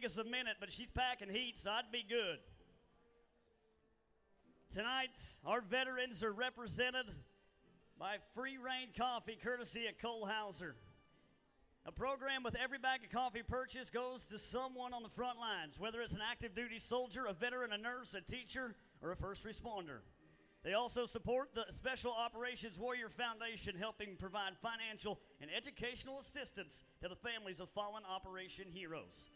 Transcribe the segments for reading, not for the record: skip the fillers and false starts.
take us a minute, but she's packing heat, so I'd be good. Tonight, our veterans are represented by Free Reign Coffee, courtesy of Cole Hauser. A program with every bag of coffee purchased goes to someone on the front lines, whether it's an active duty soldier, a veteran, a nurse, a teacher, or a first responder. They also support the Special Operations Warrior Foundation, helping provide financial and educational assistance to the families of fallen operation heroes.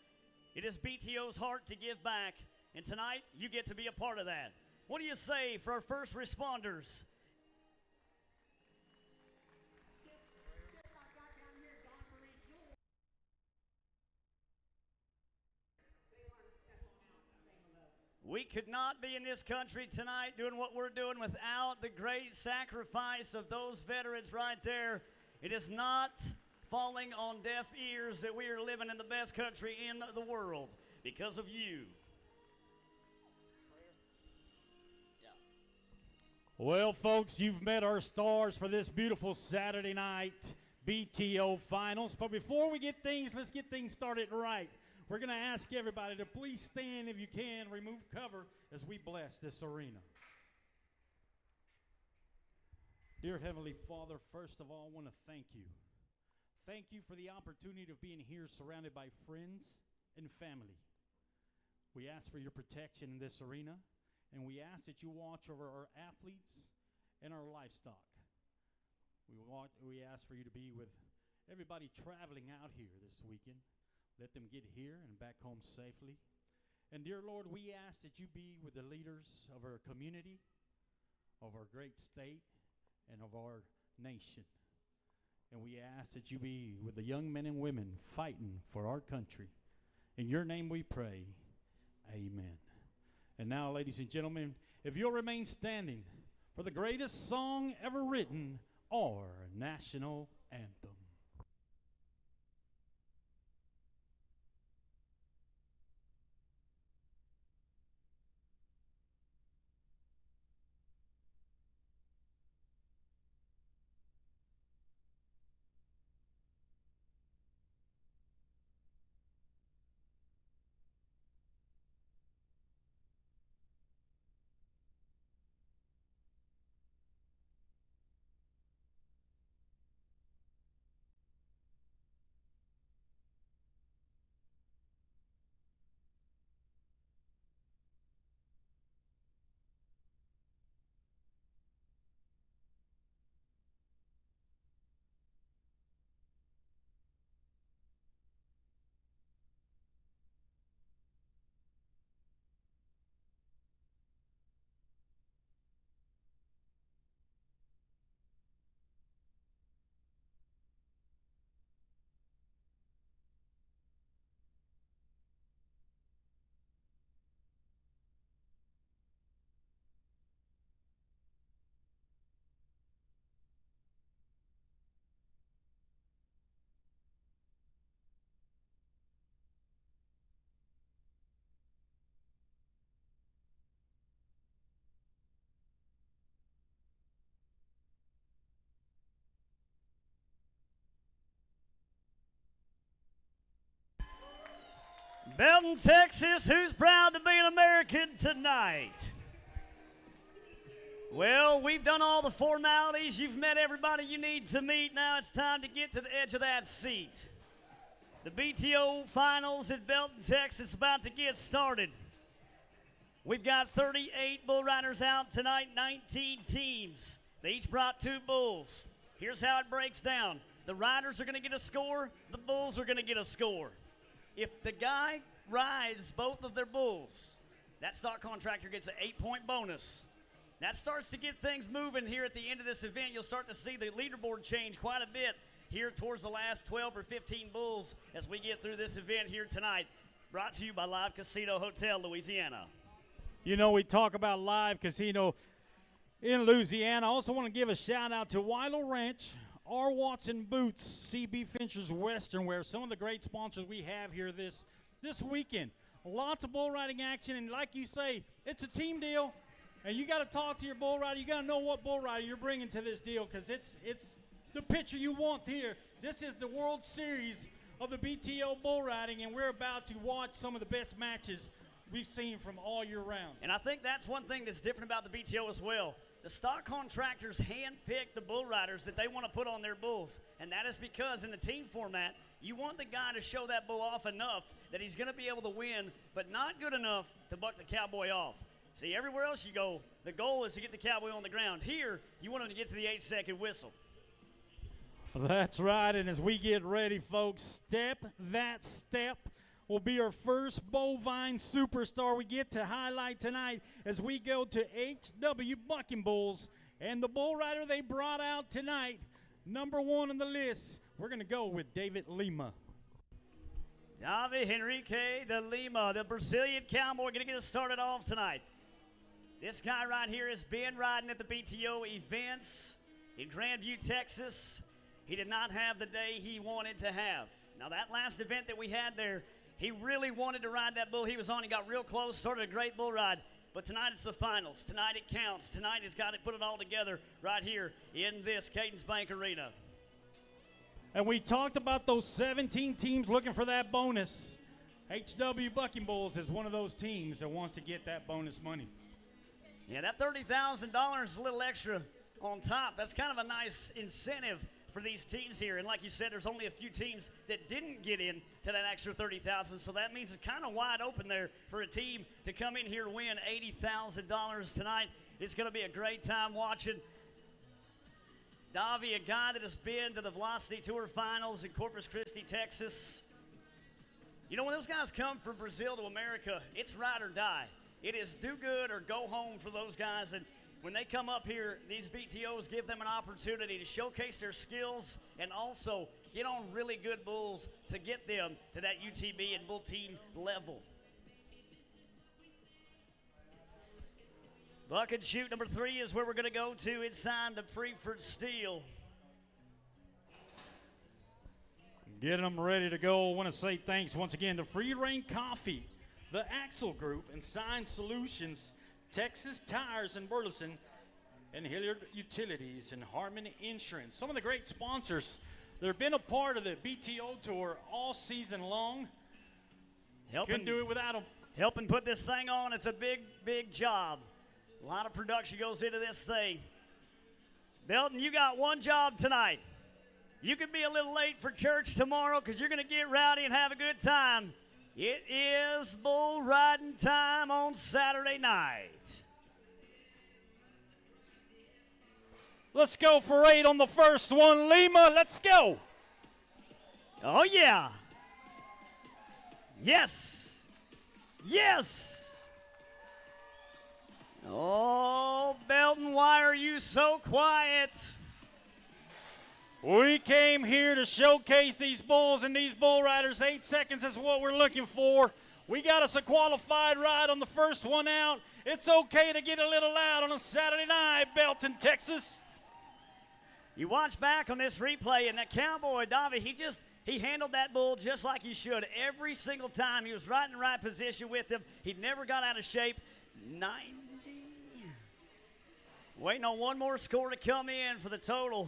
It is BTO's heart to give back, and tonight you get to be a part of that. What do you say for our first responders? We could not be in this country tonight doing what we're doing without the great sacrifice of those veterans right there. It is not falling on deaf ears that we are living in the best country in the world because of you. Well, folks, you've met our stars for this beautiful Saturday night BTO Finals. But before we let's get things started right. We're going to ask everybody to please stand if you can, remove cover as we bless this arena. Dear Heavenly Father, first of all, I want to thank you. Thank you for the opportunity of being here surrounded by friends and family. We ask for your protection in this arena, and we ask that you watch over our athletes and our livestock. We ask for you to be with everybody traveling out here this weekend. Let them get here and back home safely. And dear Lord, we ask that you be with the leaders of our community, of our great state, and of our nation. And we ask that you be with the young men and women fighting for our country. In your name we pray, amen. And now, ladies and gentlemen, if you'll remain standing for the greatest song ever written, our national anthem. Belton, Texas, who's proud to be an American tonight? Well, we've done all the formalities. You've met everybody you need to meet. Now it's time to get to the edge of that seat. The BTO Finals at Belton, Texas, about to get started. We've got 38 bull riders out tonight, 19 teams. They each brought 2 bulls. Here's how it breaks down. The riders are going to get a score. The bulls are going to get a score. If the guy rides both of their bulls, that stock contractor gets an 8-point bonus. That starts to get things moving here at the end of this event. You'll start to see the leaderboard change quite a bit here towards the last 12 or 15 bulls as we get through this event here tonight. Brought to you by Live Casino Hotel, Louisiana. You know, we talk about Live Casino in Louisiana. I also want to give a shout out to Wilo Ranch, R. Watson Boots, CB Fincher's Western Wear, some of the great sponsors we have here this weekend. Lots of bull riding action, and like you say, it's a team deal, and you got to talk to your bull rider. You got to know what bull rider you're bringing to this deal because it's the picture you want here. This is the World Series of the BTO bull riding, and we're about to watch some of the best matches we've seen from all year round. And I think that's one thing that's different about the BTO as well. The stock contractors handpick the bull riders that they want to put on their bulls, and that is because in the team format, you want the guy to show that bull off enough that he's going to be able to win, but not good enough to buck the cowboy off. See, everywhere else you go, the goal is to get the cowboy on the ground. Here, you want him to get to the 8-second whistle. That's right, and as we get ready, folks, Step That Step will be our first bovine superstar we get to highlight tonight as we go to HW Bucking Bulls. And the bull rider they brought out tonight, number 1 on the list, we're going to go with David Lima. Davi Henrique de Lima, the Brazilian cowboy, going to get us started off tonight. This guy right here has been riding at the BTO events in Grandview, Texas. He did not have the day he wanted to have. Now, that last event that we had there, he really wanted to ride that bull he was on. He got real close, started a great bull ride. But tonight it's the finals. Tonight it counts. Tonight he's got to put it all together right here in this Cadence Bank Arena. And we talked about those 17 teams looking for that bonus. HW Bucking Bulls is one of those teams that wants to get that bonus money. Yeah, that $30,000 is a little extra on top. That's kind of a nice incentive for these teams here. And like you said, there's only a few teams that didn't get in to that extra $30,000. So that means it's kind of wide open there for a team to come in here and win $80,000 tonight. It's going to be a great time watching. Davi, a guy that has been to the Velocity Tour Finals in Corpus Christi, Texas. You know, when those guys come from Brazil to America, it's ride or die. It is do good or go home for those guys. And when they come up here, these BTOs give them an opportunity to showcase their skills and also get on really good bulls to get them to that UTB and bull team level. Buck and shoot number 3 is where we're going to go to inside the Preferred Steel. Getting them ready to go. I want to say thanks once again to Free Reign Coffee, the Axle Group, and Sign Solutions, Texas Tires and Burleson, and Hilliard Utilities and Harmon Insurance. Some of the great sponsors that have been a part of the BTO Tour all season long. Couldn't do it without them. Helping put this thing on. It's a big, big job. A lot of production goes into this thing. Belton, you got one job tonight. You could be a little late for church tomorrow because you're going to get rowdy and have a good time. It is bull riding time on Saturday night. Let's go for 8 on the first one. Lima, let's go. Oh, yeah. Yes. Yes. Oh, Belton, why are you so quiet? We came here to showcase these bulls and these bull riders. 8 seconds is what we're looking for. We got us a qualified ride on the first one out. It's okay to get a little loud on a Saturday night, Belton, Texas. You watch back on this replay, and that cowboy, Davi, he handled that bull just like he should. Every single time he was right in the right position with him. He never got out of shape. 90. Waiting on one more score to come in for the total.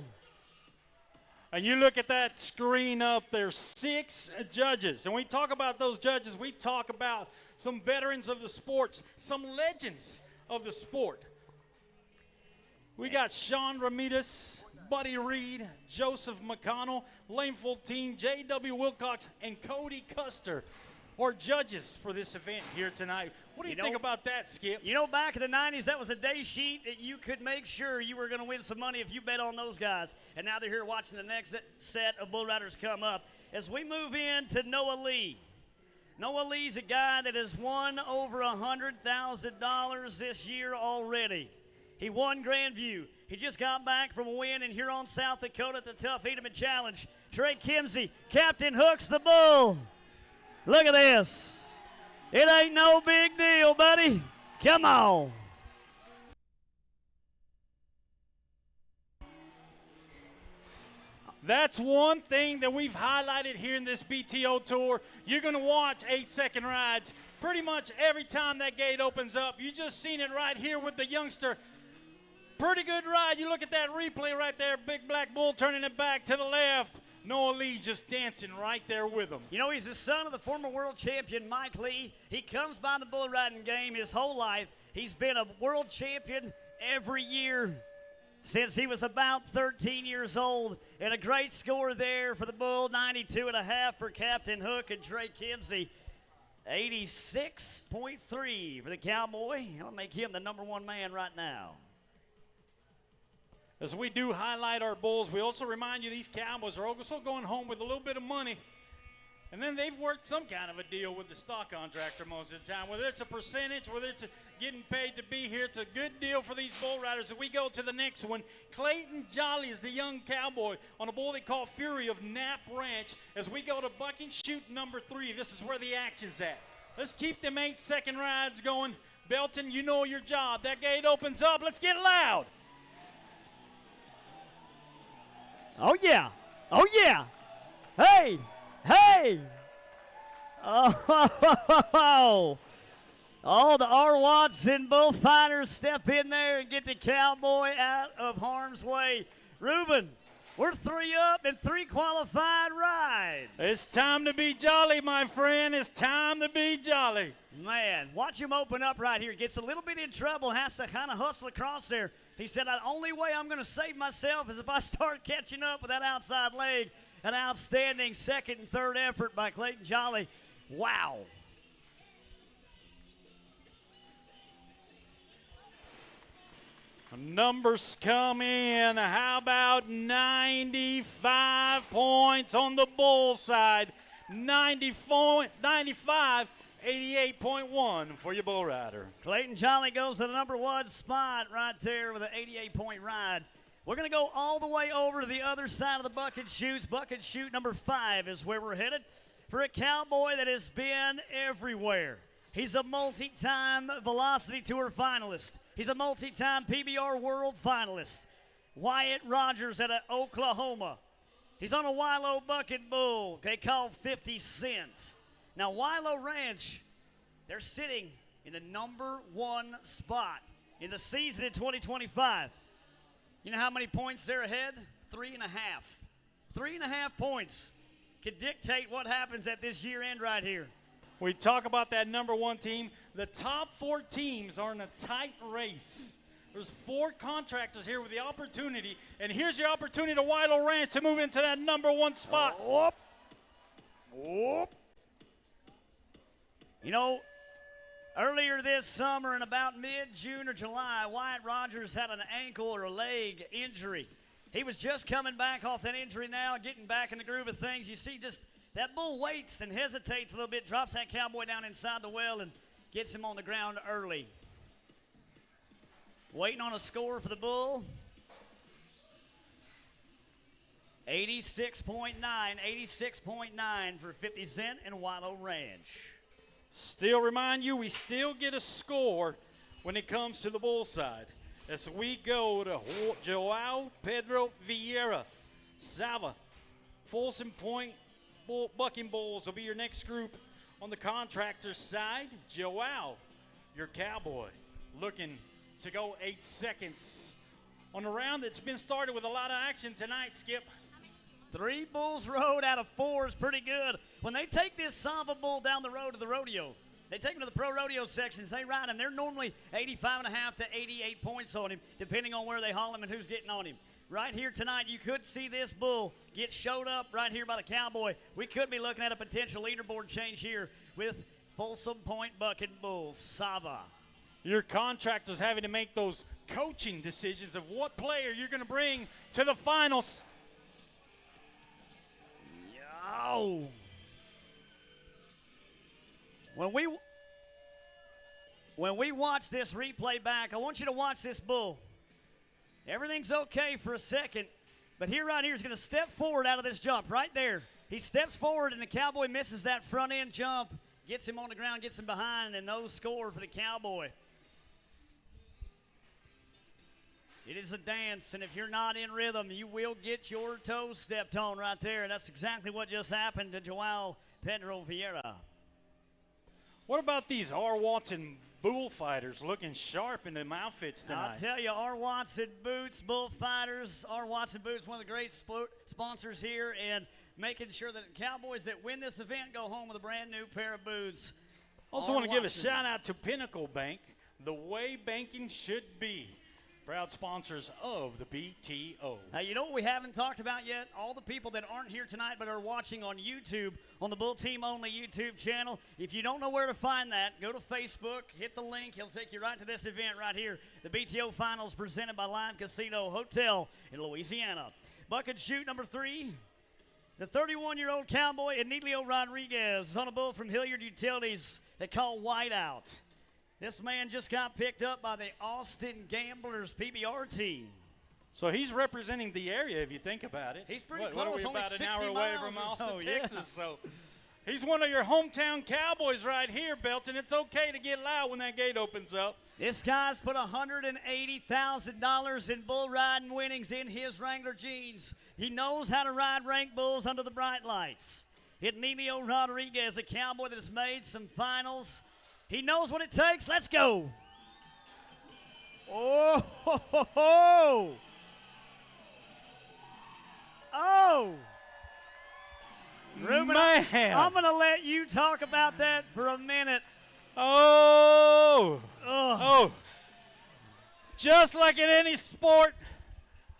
And you look at that screen up there, 6 judges. And we talk about those judges, we talk about some veterans of the sports, some legends of the sport. We got Sean Ramirez, Buddy Reed, Joseph McConnell, Lane 14, J.W. Wilcox, and Cody Custer are judges for this event here tonight. What do you think about that, Skip? You know, back in the 90s, that was a day sheet that you could make sure you were going to win some money if you bet on those guys. And now they're here watching the next set of bull riders come up. As we move into Noah Lee. Noah Lee's a guy that has won over $100,000 this year already. He won Grandview. He just got back from a win in Huron, South Dakota at the Tough Eat'em Challenge. Trey Kimsey, captain, hooks the bull. Look at this. It ain't no big deal, buddy. Come on. That's one thing that we've highlighted here in this BTO Tour. You're going to watch 8-second rides pretty much every time that gate opens up. You just seen it right here with the youngster. Pretty good ride. You look at that replay right there. Big Black Bull turning it back to the left. Noah Lee just dancing right there with him. You know, he's the son of the former world champion, Mike Lee. He comes by the bull riding game his whole life. He's been a world champion every year since he was about 13 years old. And a great score there for the bull, 92.5 for Captain Hook and Trey Kimsey. 86.3 for the Cowboy. That'll make him the #1 man right now. As we do highlight our bulls, we also remind you these Cowboys are also going home with a little bit of money. And then they've worked some kind of a deal with the stock contractor most of the time. Whether it's a percentage, whether it's getting paid to be here, it's a good deal for these bull riders. As we go to the next one, Clayton Jolly is the young cowboy on a bull they call Fury of Knapp Ranch. As we go to buck and shoot #3, this is where the action's at. Let's keep them 8-second rides going. Belton, you know your job. That gate opens up. Let's get loud. Oh, yeah. Oh, yeah. Hey. Hey. Oh, the R. Watson bullfighters step in there and get the Cowboy out of harm's way. Reuben, we're 3 up and 3 qualified rides. It's time to be jolly, my friend. It's time to be jolly. Man, watch him open up right here. Gets a little bit in trouble, has to kind of hustle across there. He said, the only way I'm going to save myself is if I start catching up with that outside leg. An outstanding second and third effort by Clayton Jolly. Wow. Numbers come in. How about 95 points on the bull side? 95, 88.1 for your bull rider. Clayton Jolly goes to the #1 spot right there with an 88-point ride. We're going to go all the way over to the other side of the bucket shoots. Bucket shoot #5 is where we're headed for a Cowboy that has been everywhere. He's a multi-time Velocity Tour finalist. He's a multi-time PBR World finalist. Wyatt Rogers out of Oklahoma. He's on a Wilo bucket bull they call 50 Cent. Now, Wilo Ranch, they're sitting in the #1 spot in the season in 2025. You know how many points they're ahead? 3.5. 3.5 points can dictate what happens at this year end right here. We talk about that #1 team. The top 4 teams are in a tight race. There's 4 contractors here with the opportunity, and here's your opportunity to Wilo Ranch to move into that #1 spot. Whoop. Whoop. You know, earlier this summer in about mid-June or July, Wyatt Rogers had an ankle or a leg injury. He was just coming back off that injury now, getting back in the groove of things. You see just that bull waits and hesitates a little bit, drops that Cowboy down inside the well and gets him on the ground early. Waiting on a score for the bull. 86.9 for 50 Cent and Wilo Ranch. Still remind you, we still get a score when it comes to the bull side. As we go to Joao Pedro Vieira, Sava, Folsom Point Bucking Bulls will be your next group on the contractor side. Joao, your Cowboy, looking to go 8 seconds on a round that's been started with a lot of action tonight, Skip. 3 bulls rode out of 4 is pretty good. When they take this Sava bull down the road to the rodeo, they take him to the pro rodeo sections, they ride him. They're normally 85.5 to 88 points on him, depending on where they haul him and who's getting on him. Right here tonight, you could see this bull get showed up right here by the Cowboy. We could be looking at a potential leaderboard change here with Folsom Point Bucking Bulls, Sava. Your contractor's having to make those coaching decisions of what player you're going to bring to the finals. Yo. When we watch this replay back, I want you to watch this bull. Everything's okay for a second, but right here is going to step forward out of this jump right there. He steps forward, and the Cowboy misses that front end jump, gets him on the ground, gets him behind, and no score for the Cowboy. It is a dance, and if you're not in rhythm, you will get your toes stepped on right there, and that's exactly what just happened to Joao Pedro Vieira. What about these R. Watson bullfighters looking sharp in them outfits tonight. I'll tell you, R. Watson Boots, Bullfighters. R. Watson Boots, one of the great sponsors here, and making sure that Cowboys that win this event go home with a brand new pair of boots. Also want to give a shout out to Pinnacle Bank, the way banking should be. Proud sponsors of the BTO. Now, you know what we haven't talked about yet? All the people that aren't here tonight but are watching on YouTube, on the Bull Team Only YouTube channel. If you don't know where to find that, go to Facebook, hit the link. He'll take you right to this event right here. The BTO Finals presented by Lime Casino Hotel in Louisiana. Bucket shoot number 3. The 31-year-old Cowboy, Emilio Rodriguez, is on a bull from Hilliard Utilities they call Whiteout. This man just got picked up by the Austin Gamblers PBR team. So he's representing the area if you think about it. He's pretty close, what are we, only about 60 an hour away miles from or Austin, so, yeah. Texas. So he's one of your hometown Cowboys right here, Belton. It's okay to get loud when that gate opens up. This guy's put $180,000 in bull riding winnings in his Wrangler jeans. He knows how to ride rank bulls under the bright lights. Emilio Rodriguez, a Cowboy that has made some finals. He knows what it takes. Let's go. Oh, ho, ho, ho. Oh. Ruben, Man. I'm going to let you talk about that for a minute. Oh. Ugh. Oh. Just like in any sport,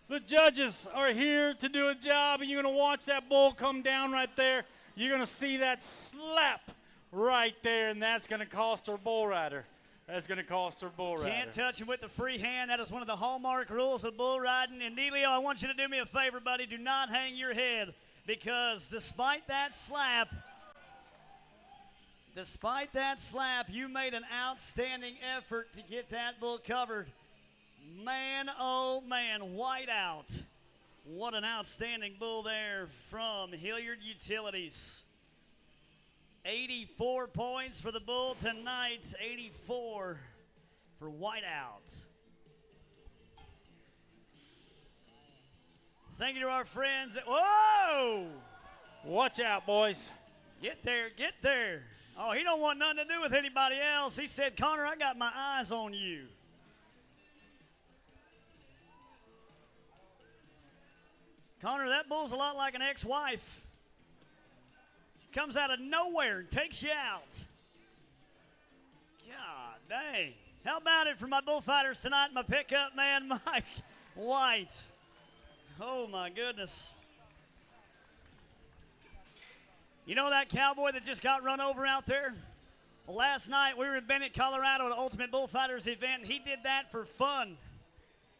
the judges are here to do a job, and you're going to watch that bull come down right there. You're going to see that slap right there, and that's going to cost her bull rider. That's going to cost her bull rider. Can't touch him with the free hand. That is one of the hallmark rules of bull riding. And Delio, I want you to do me a favor, buddy. Do not hang your head, because despite that slap, you made an outstanding effort to get that bull covered. Man, oh man, Whiteout. What an outstanding bull there from Hilliard Utilities. 84 points for the bull tonight, 84 for Whiteout. Thank you to our friends. Whoa! Watch out, boys. Get there, get there. Oh, he don't want nothing to do with anybody else. He said, Connor, I got my eyes on you. Connor, that bull's a lot like an ex-wife. She comes out of nowhere and takes you out. God dang. How about it for my bullfighters tonight, my pickup man, Mike White. Oh, my goodness. You know that Cowboy that just got run over out there? Well, last night we were in Bennett, Colorado at the Ultimate Bullfighters event, and he did that for fun.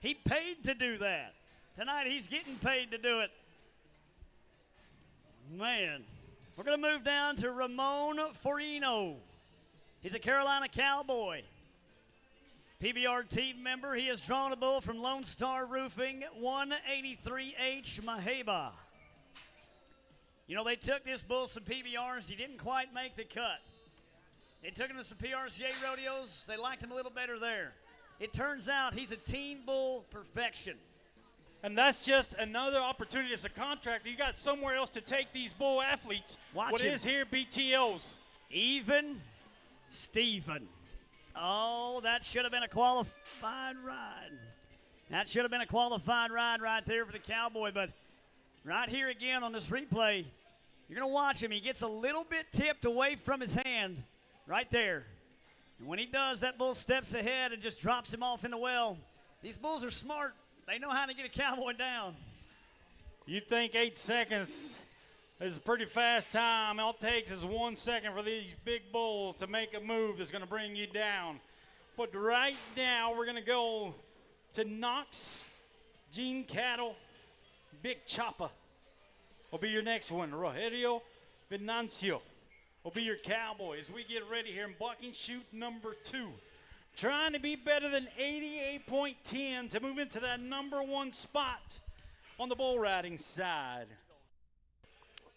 He paid to do that. Tonight he's getting paid to do it. Man, we're going to move down to Ramon Forino. He's a Carolina Cowboy. PBR team member. He has drawn a bull from Lone Star Roofing, 183H Maheba. You know, they took this bull some PBRs. He didn't quite make the cut. They took him to some PRCA rodeos. They liked him a little better there. It turns out he's a teen bull perfection. And that's just another opportunity as a contractor. You got somewhere else to take these bull athletes. Watch what him. is here, BTOs. Even Steven. Oh, that should have been a qualified ride. That should have been a qualified ride right there for the Cowboy. But right here again on this replay, you're going to watch him. He gets a little bit tipped away from his hand right there. And when he does, that bull steps ahead and just drops him off in the well. These bulls are smart. They know how to get a Cowboy down. You think 8 seconds is a pretty fast time. All it takes is 1 second for these big bulls to make a move that's going to bring you down. But right now, we're going to go to Knox, Gene Cattle, Big Choppa will be your next one. Rogelio Venancio will be your Cowboy as we get ready here in bucking shoot number 2. Trying to be better than 88.10 to move into that number 1 spot on the bull riding side.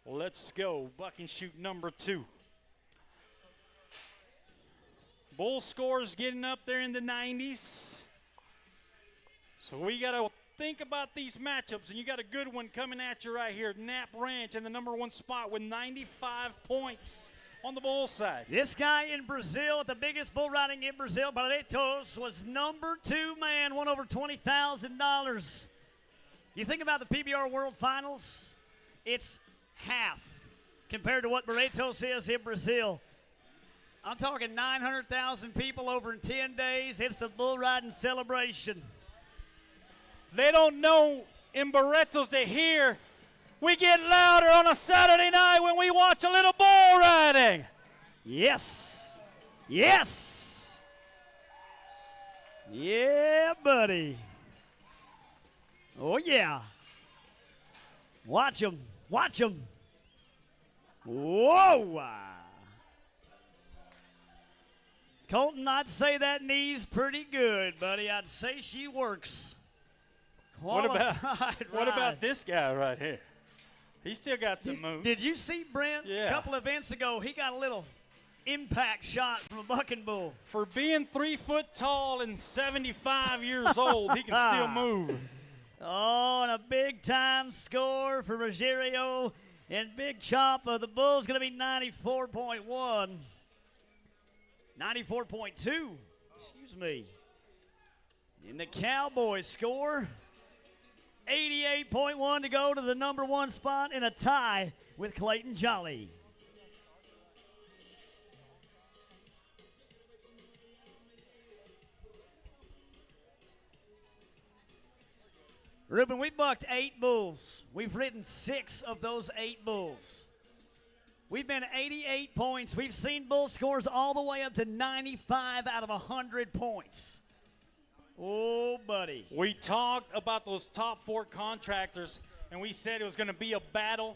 Let's go. Bucking shoot number 2. Bull scores getting up there in the 90s. So we got to think about these matchups, and you got a good one coming at you right here. Knapp Ranch in the number 1 spot with 95 points. on the bull side. This guy in Brazil, at the biggest bull riding in Brazil, Barretos, was number 2 man, won over $20,000. You think about the PBR World Finals, it's half compared to what Barretos is in Brazil. I'm talking 900,000 people over in 10 days. It's a bull riding celebration. They don't know in Barretos to hear. We get louder on a Saturday night when we watch a little bull riding. Yes. Yes. Yeah, buddy. Oh, yeah. Watch him. Watch him. Whoa. Colton, I'd say that knee's pretty good, buddy. I'd say she works. What about this guy right here? He's still got some moves. Did you see Brent Yeah. a couple events ago? He got a little impact shot from a bucking bull. For being 3 foot tall and 75 years old, he can still move. Oh, and a big-time score for Rogerio. And big chop of the bull's going to be 94.1. 94.2, excuse me. In the Cowboys score, 88.1 to go to the number 1 spot in a tie with Clayton Jolly. Ruben, we bucked 8 bulls. We've ridden 6 of those 8 bulls. We've been 88 points. We've seen bull scores all the way up to 95 out of 100 points. Oh, buddy. We talked about those top 4 contractors, and we said it was going to be a battle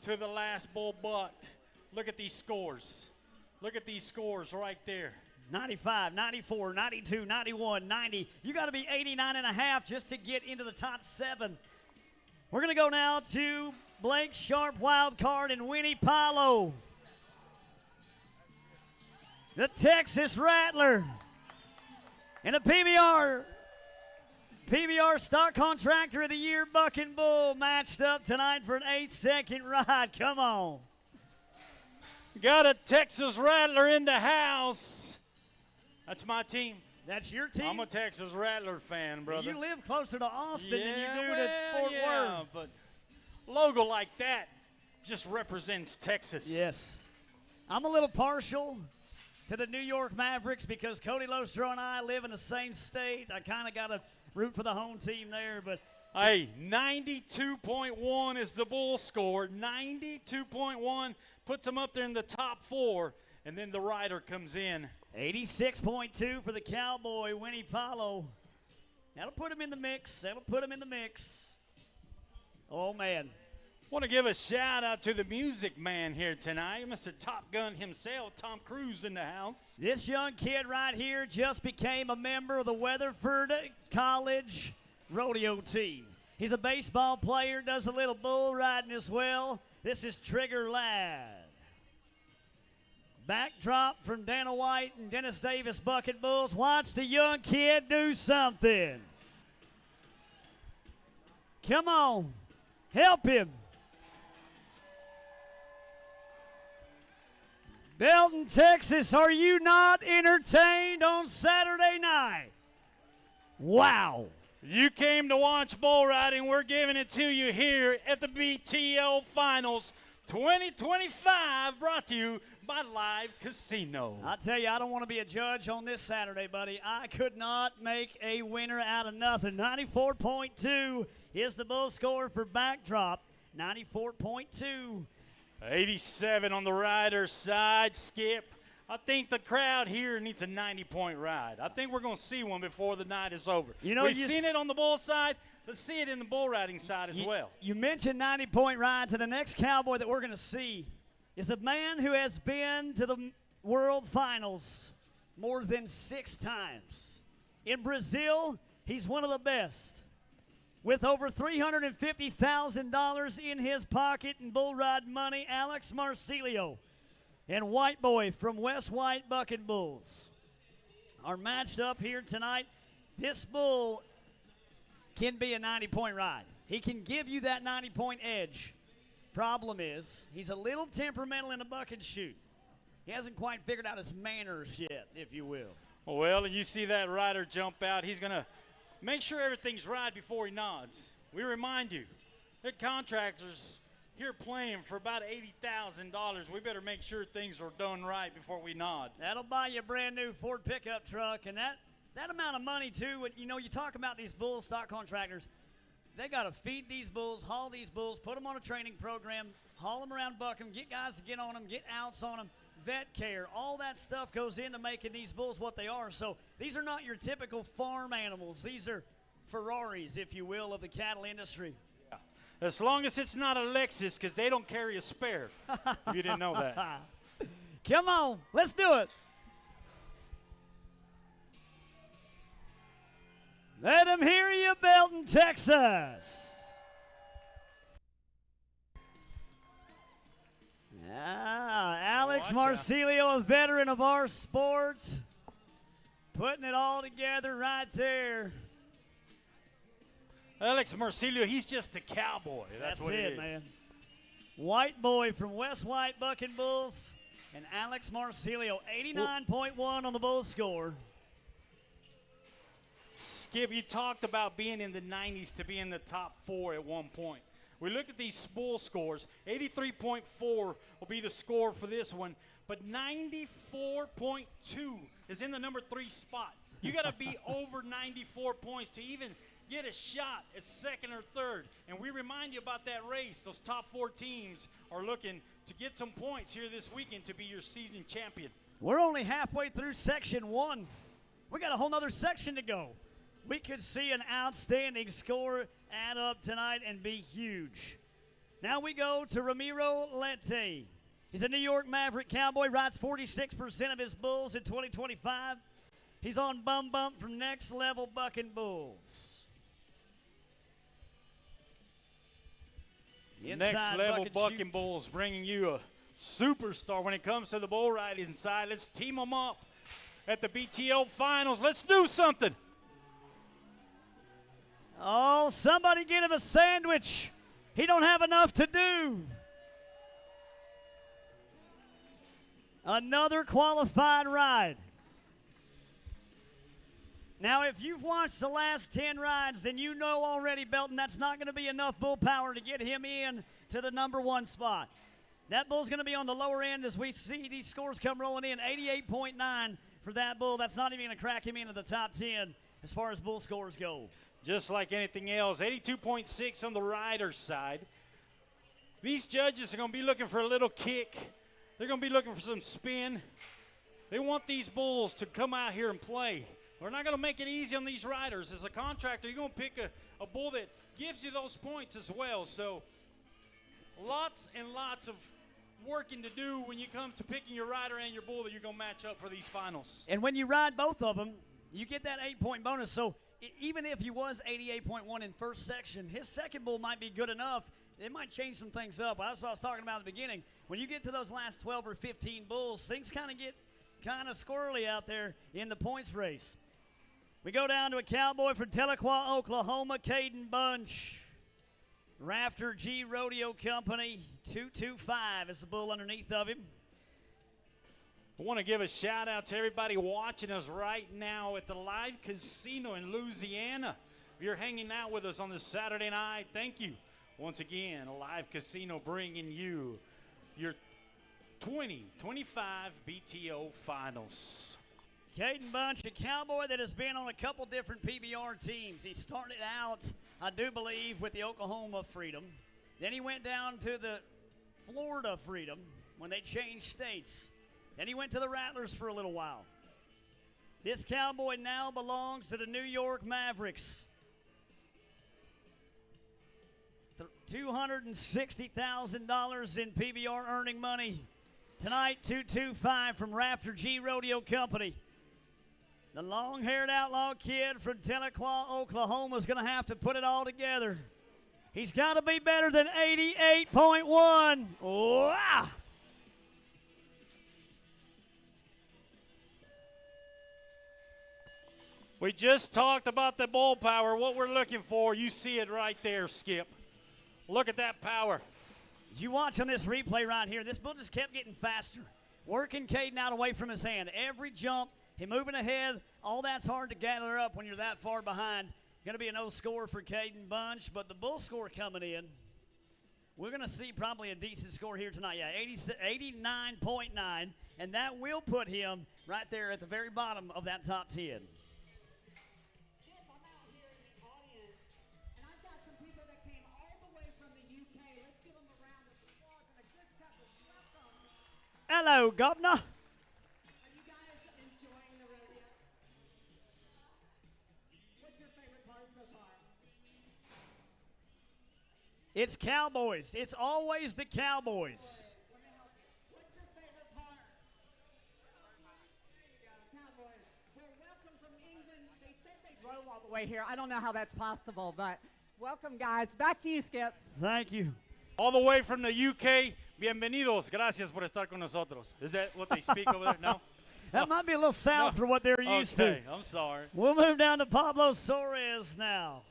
to the last bull bucked. Look at these scores. Look at these scores right there. 95, 94, 92, 91, 90. You got to be 89 and a half just to get into the top 7. We're going to go now to Blake Sharp wild card and Winnie Palo. The Texas Rattler. And a PBR Stock Contractor of the Year Bucking Bull matched up tonight for an 8-second ride. Come on. Got a Texas Rattler in the house. That's my team. That's your team? I'm a Texas Rattler fan, brother. You live closer to Austin than you do to Fort Worth. But logo like that just represents Texas. Yes. I'm a little partial to the New York Mavericks because Cody Lostro and I live in the same state. I kind of got to root for the home team there. But hey, 92.1 is the bull score. 92.1 puts them up there in the top 4, and then the rider comes in. 86.2 for the Cowboy, Winnie Palo. That'll put him in the mix. That'll put him in the mix. Oh, man. Want to give a shout out to the music man here tonight, Mr. Top Gun himself, Tom Cruise in the house. This young kid right here just became a member of the Weatherford College rodeo team. He's a baseball player, does a little bull riding as well. This is Trigger Ladd. Backdrop from Dana White and Dennis Davis Bucket Bulls. Watch the young kid do something. Come on. Help him. Belton, Texas, are you not entertained on Saturday night? Wow. You came to watch bull riding. We're giving it to you here at the BTO Finals 2025, brought to you by Live Casino. I tell you, I don't want to be a judge on this Saturday, buddy. I could not make a winner out of nothing. 94.2 is the bull score for Backdrop. 94.2. 87 on the rider's side, Skip. I think the crowd here needs a 90-point ride. I think we're going to see one before the night is over. You know, we've seen it on the bull side. Let's see it in the bull riding side as well. You mentioned 90-point rides, and the next cowboy that we're going to see is a man who has been to the World Finals more than 6 times. In Brazil, he's one of the best. With over $350,000 in his pocket in bull ride money, Alex Marsilio and White Boy from West White Bucking Bulls are matched up here tonight. This bull can be a 90-point ride. He can give you that 90-point edge. Problem is, he's a little temperamental in a buck and shoot. He hasn't quite figured out his manners yet, if you will. Well, you see that rider jump out. He's going to make sure everything's right before he nods. We remind you that contractors here playing for about $80,000. We better make sure things are done right before we nod. That'll buy you a brand new Ford pickup truck, and that amount of money too. You know, you talk about these bull stock contractors. They got to feed these bulls, haul these bulls, put them on a training program, haul them around, buck them, get guys to get on them, get outs on them, vet care. All that stuff goes into making these bulls what they are. So these are not your typical farm animals. These are Ferraris, if you will, of the cattle industry. Yeah. As long as it's not a Lexus, because they don't carry a spare. If you didn't know that. Come on, let's do it. Let them hear you, Belton, Texas. Alex Marsilio, a veteran of our sport, putting it all together right there. Alex Marsilio, he's just a cowboy. That's what it is. Man. White boy from West White Bucking Bulls, and Alex Marsilio, 89.1 on the Bull score. Skip, you talked about being in the 90s to be in the top 4 at one point. We look at these bull scores. 83.4 will be the score for this one, but 94.2 is in the number 3 spot. You got to be over 94 points to even get a shot at second or third. And we remind you about that race. Those top 4 teams are looking to get some points here this weekend to be your season champion. We're only halfway through section 1. We got a whole nother section to go. We could see an outstanding score add up tonight and be huge. Now we go to Ramiro Lete. He's a New York Maverick cowboy, rides 46% of his bulls in 2025. He's on Bum Bump from Next Level Bucking Bulls. Next Level Bucking Bulls bringing you a superstar when it comes to the bull riding inside. Let's team them up at the BTO finals. Let's do something. Oh, somebody get him a sandwich. He don't have enough to do. Another qualified ride. Now, if you've watched the last 10 rides, then you know already, Belton, that's not going to be enough bull power to get him in to the number 1 spot. That bull's going to be on the lower end as we see these scores come rolling in. 88.9 for that bull. That's not even going to crack him into the top 10 as far as bull scores go. Just like anything else, 82.6 on the rider's side. These judges are going to be looking for a little kick. They're going to be looking for some spin. They want these bulls to come out here and play. We're not going to make it easy on these riders. As a contractor, you're going to pick a bull that gives you those points as well. So lots and lots of working to do when you come to picking your rider and your bull that you're going to match up for these finals. And when you ride both of them, you get that 8-point bonus. So even if he was 88.1 in first section, his second bull might be good enough. It might change some things up. That's what I was talking about at the beginning. When you get to those last 12 or 15 bulls, things kind of get kind of squirrely out there in the points race. We go down to a cowboy from Tahlequah, Oklahoma, Caden Bunch. Rafter G Rodeo Company, 225 is the bull underneath of him. I want to give a shout out to everybody watching us right now at the live casino in Louisiana. If you're hanging out with us on this Saturday night, thank you. Once again, a live casino bringing you your 2025 BTO finals. Caden Bunch, a cowboy that has been on a couple different PBR teams. He started out, I do believe, with the Oklahoma Freedom. Then he went down to the Florida Freedom when they changed states. Then he went to the Rattlers for a little while. This cowboy now belongs to the New York Mavericks. $260,000 in PBR earning money. Tonight, 225 from Rafter G Rodeo Company. The long-haired outlaw kid from Tahlequah, Oklahoma is going to have to put it all together. He's got to be better than 88.1. Wow! We just talked about the bull power, what we're looking for. You see it right there, Skip. Look at that power. As you watch on this replay right here, this bull just kept getting faster. working Caden out away from his hand. Every jump, he moving ahead, all that's hard to gather up when you're that far behind. Going to be a no score for Caden Bunch, but the bull score coming in, we're going to see probably a decent score here tonight. Yeah, 89.9, and that will put him right there at the very bottom of that top 10. Hello, Governor. Are you guys enjoying the rodeo? What's your favorite part so far? It's Cowboys. It's always the Cowboys. Let me help you. What's your favorite part? There you go, Cowboys. Well, welcome from England. They said they drove all the way here. I don't know how that's possible, but welcome, guys. Back to you, Skip. Thank you. All the way from the UK, bienvenidos. Gracias por estar con nosotros. Is that what they speak over there? No? That might be a little south for what they're used to. Okay, I'm sorry. We'll move down to Pablo Soares now.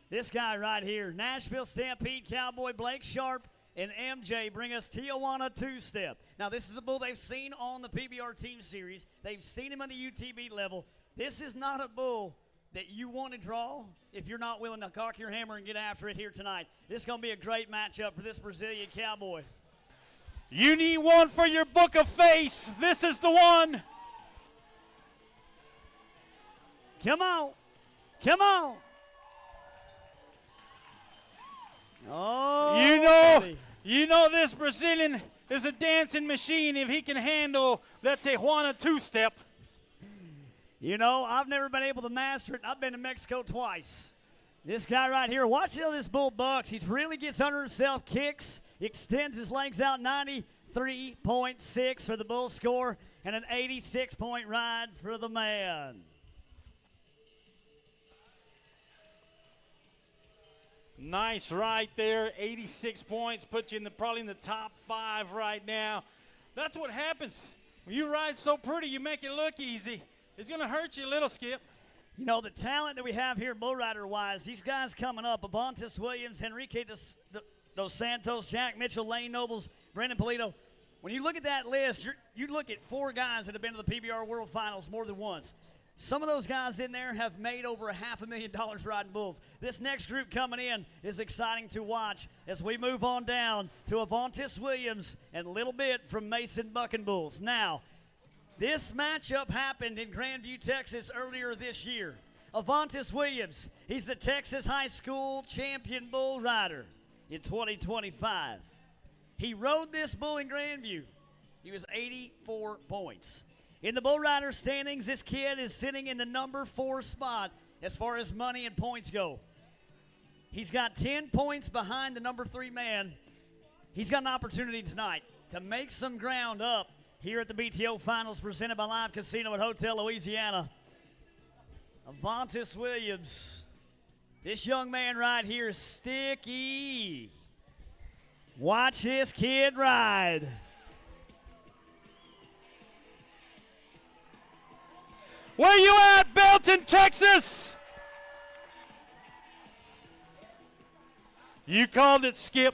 This guy right here, Nashville Stampede Cowboy Blake Sharp and MJ bring us Tijuana two-step. Now, this is a bull they've seen on the PBR Team Series. They've seen him on the UTB level. This is not a bull that you want to draw if you're not willing to cock your hammer and get after it here tonight. This is going to be a great matchup for this Brazilian cowboy. You need one for your book of face. This is the one. Come on. Come on. Oh, You know this Brazilian is a dancing machine if he can handle that Tijuana two-step. You know, I've never been able to master it. I've been to Mexico twice. This guy right here, watch how this bull bucks. He really gets under himself, kicks, extends his legs out, 93.6 for the bull score, and an 86-point ride for the man. Nice right there, 86 points, put you in probably in the top 5 right now. That's what happens. When you ride so pretty, you make it look easy. It's going to hurt you a little, Skip. You know, the talent that we have here bull rider-wise, these guys coming up, Avantis Williams, Enrique Dos Santos, Jack Mitchell, Lane Nobles, Brendan Polito. When you look at that list, you look at 4 guys that have been to the PBR World Finals more than once. Some of those guys in there have made over $500,000 riding bulls. This next group coming in is exciting to watch as we move on down to Avantis Williams and a little bit from Mason Bucking Bulls. Now, this matchup happened in Grandview, Texas earlier this year. Avantis Williams, he's the Texas High School champion bull rider in 2025. He rode this bull in Grandview. He was 84 points. In the bull rider standings, this kid is sitting in the number 4 spot as far as money and points go. He's got 10 points behind the number 3 man. He's got an opportunity tonight to make some ground up here at the BTO Finals presented by Live Casino at Hotel Louisiana. Avantis Williams. This young man right here is sticky. Watch this kid ride. Where you at, Belton, Texas? You called it, Skip.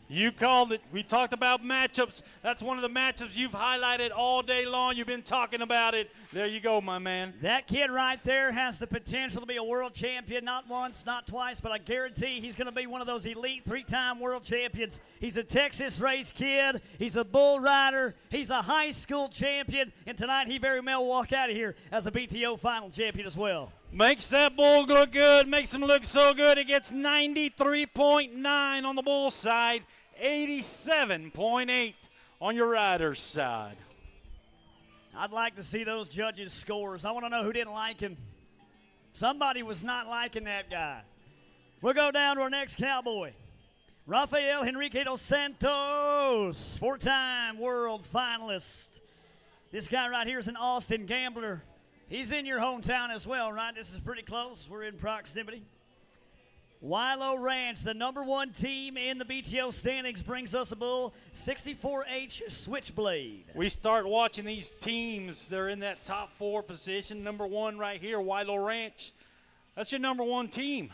You called it. We talked about matchups. That's one of the matchups you've highlighted all day long. You've been talking about it. There you go, my man. That kid right there has the potential to be a world champion, not once, not twice, but I guarantee he's going to be one of those elite 3-time world champions. He's a Texas race kid. He's a bull rider. He's a high school champion. And tonight he very well will walk out of here as a BTO final champion as well. Makes that bull look good, makes him look so good. It gets 93.9 on the bull side, 87.8 on your rider's side. I'd like to see those judges' scores. I want to know who didn't like him. Somebody was not liking that guy. We'll go down to our next cowboy. Rafael Enrique Dos Santos, 4-time world finalist. This guy right here is an Austin gambler. He's in your hometown as well, right? This is pretty close. We're in proximity. Wilo Ranch, the number 1 team in the BTO standings, brings us a bull, 64H Switchblade. We start watching these teams. They're in that top 4 position. Number 1 right here, Wilo Ranch. That's your number 1 team.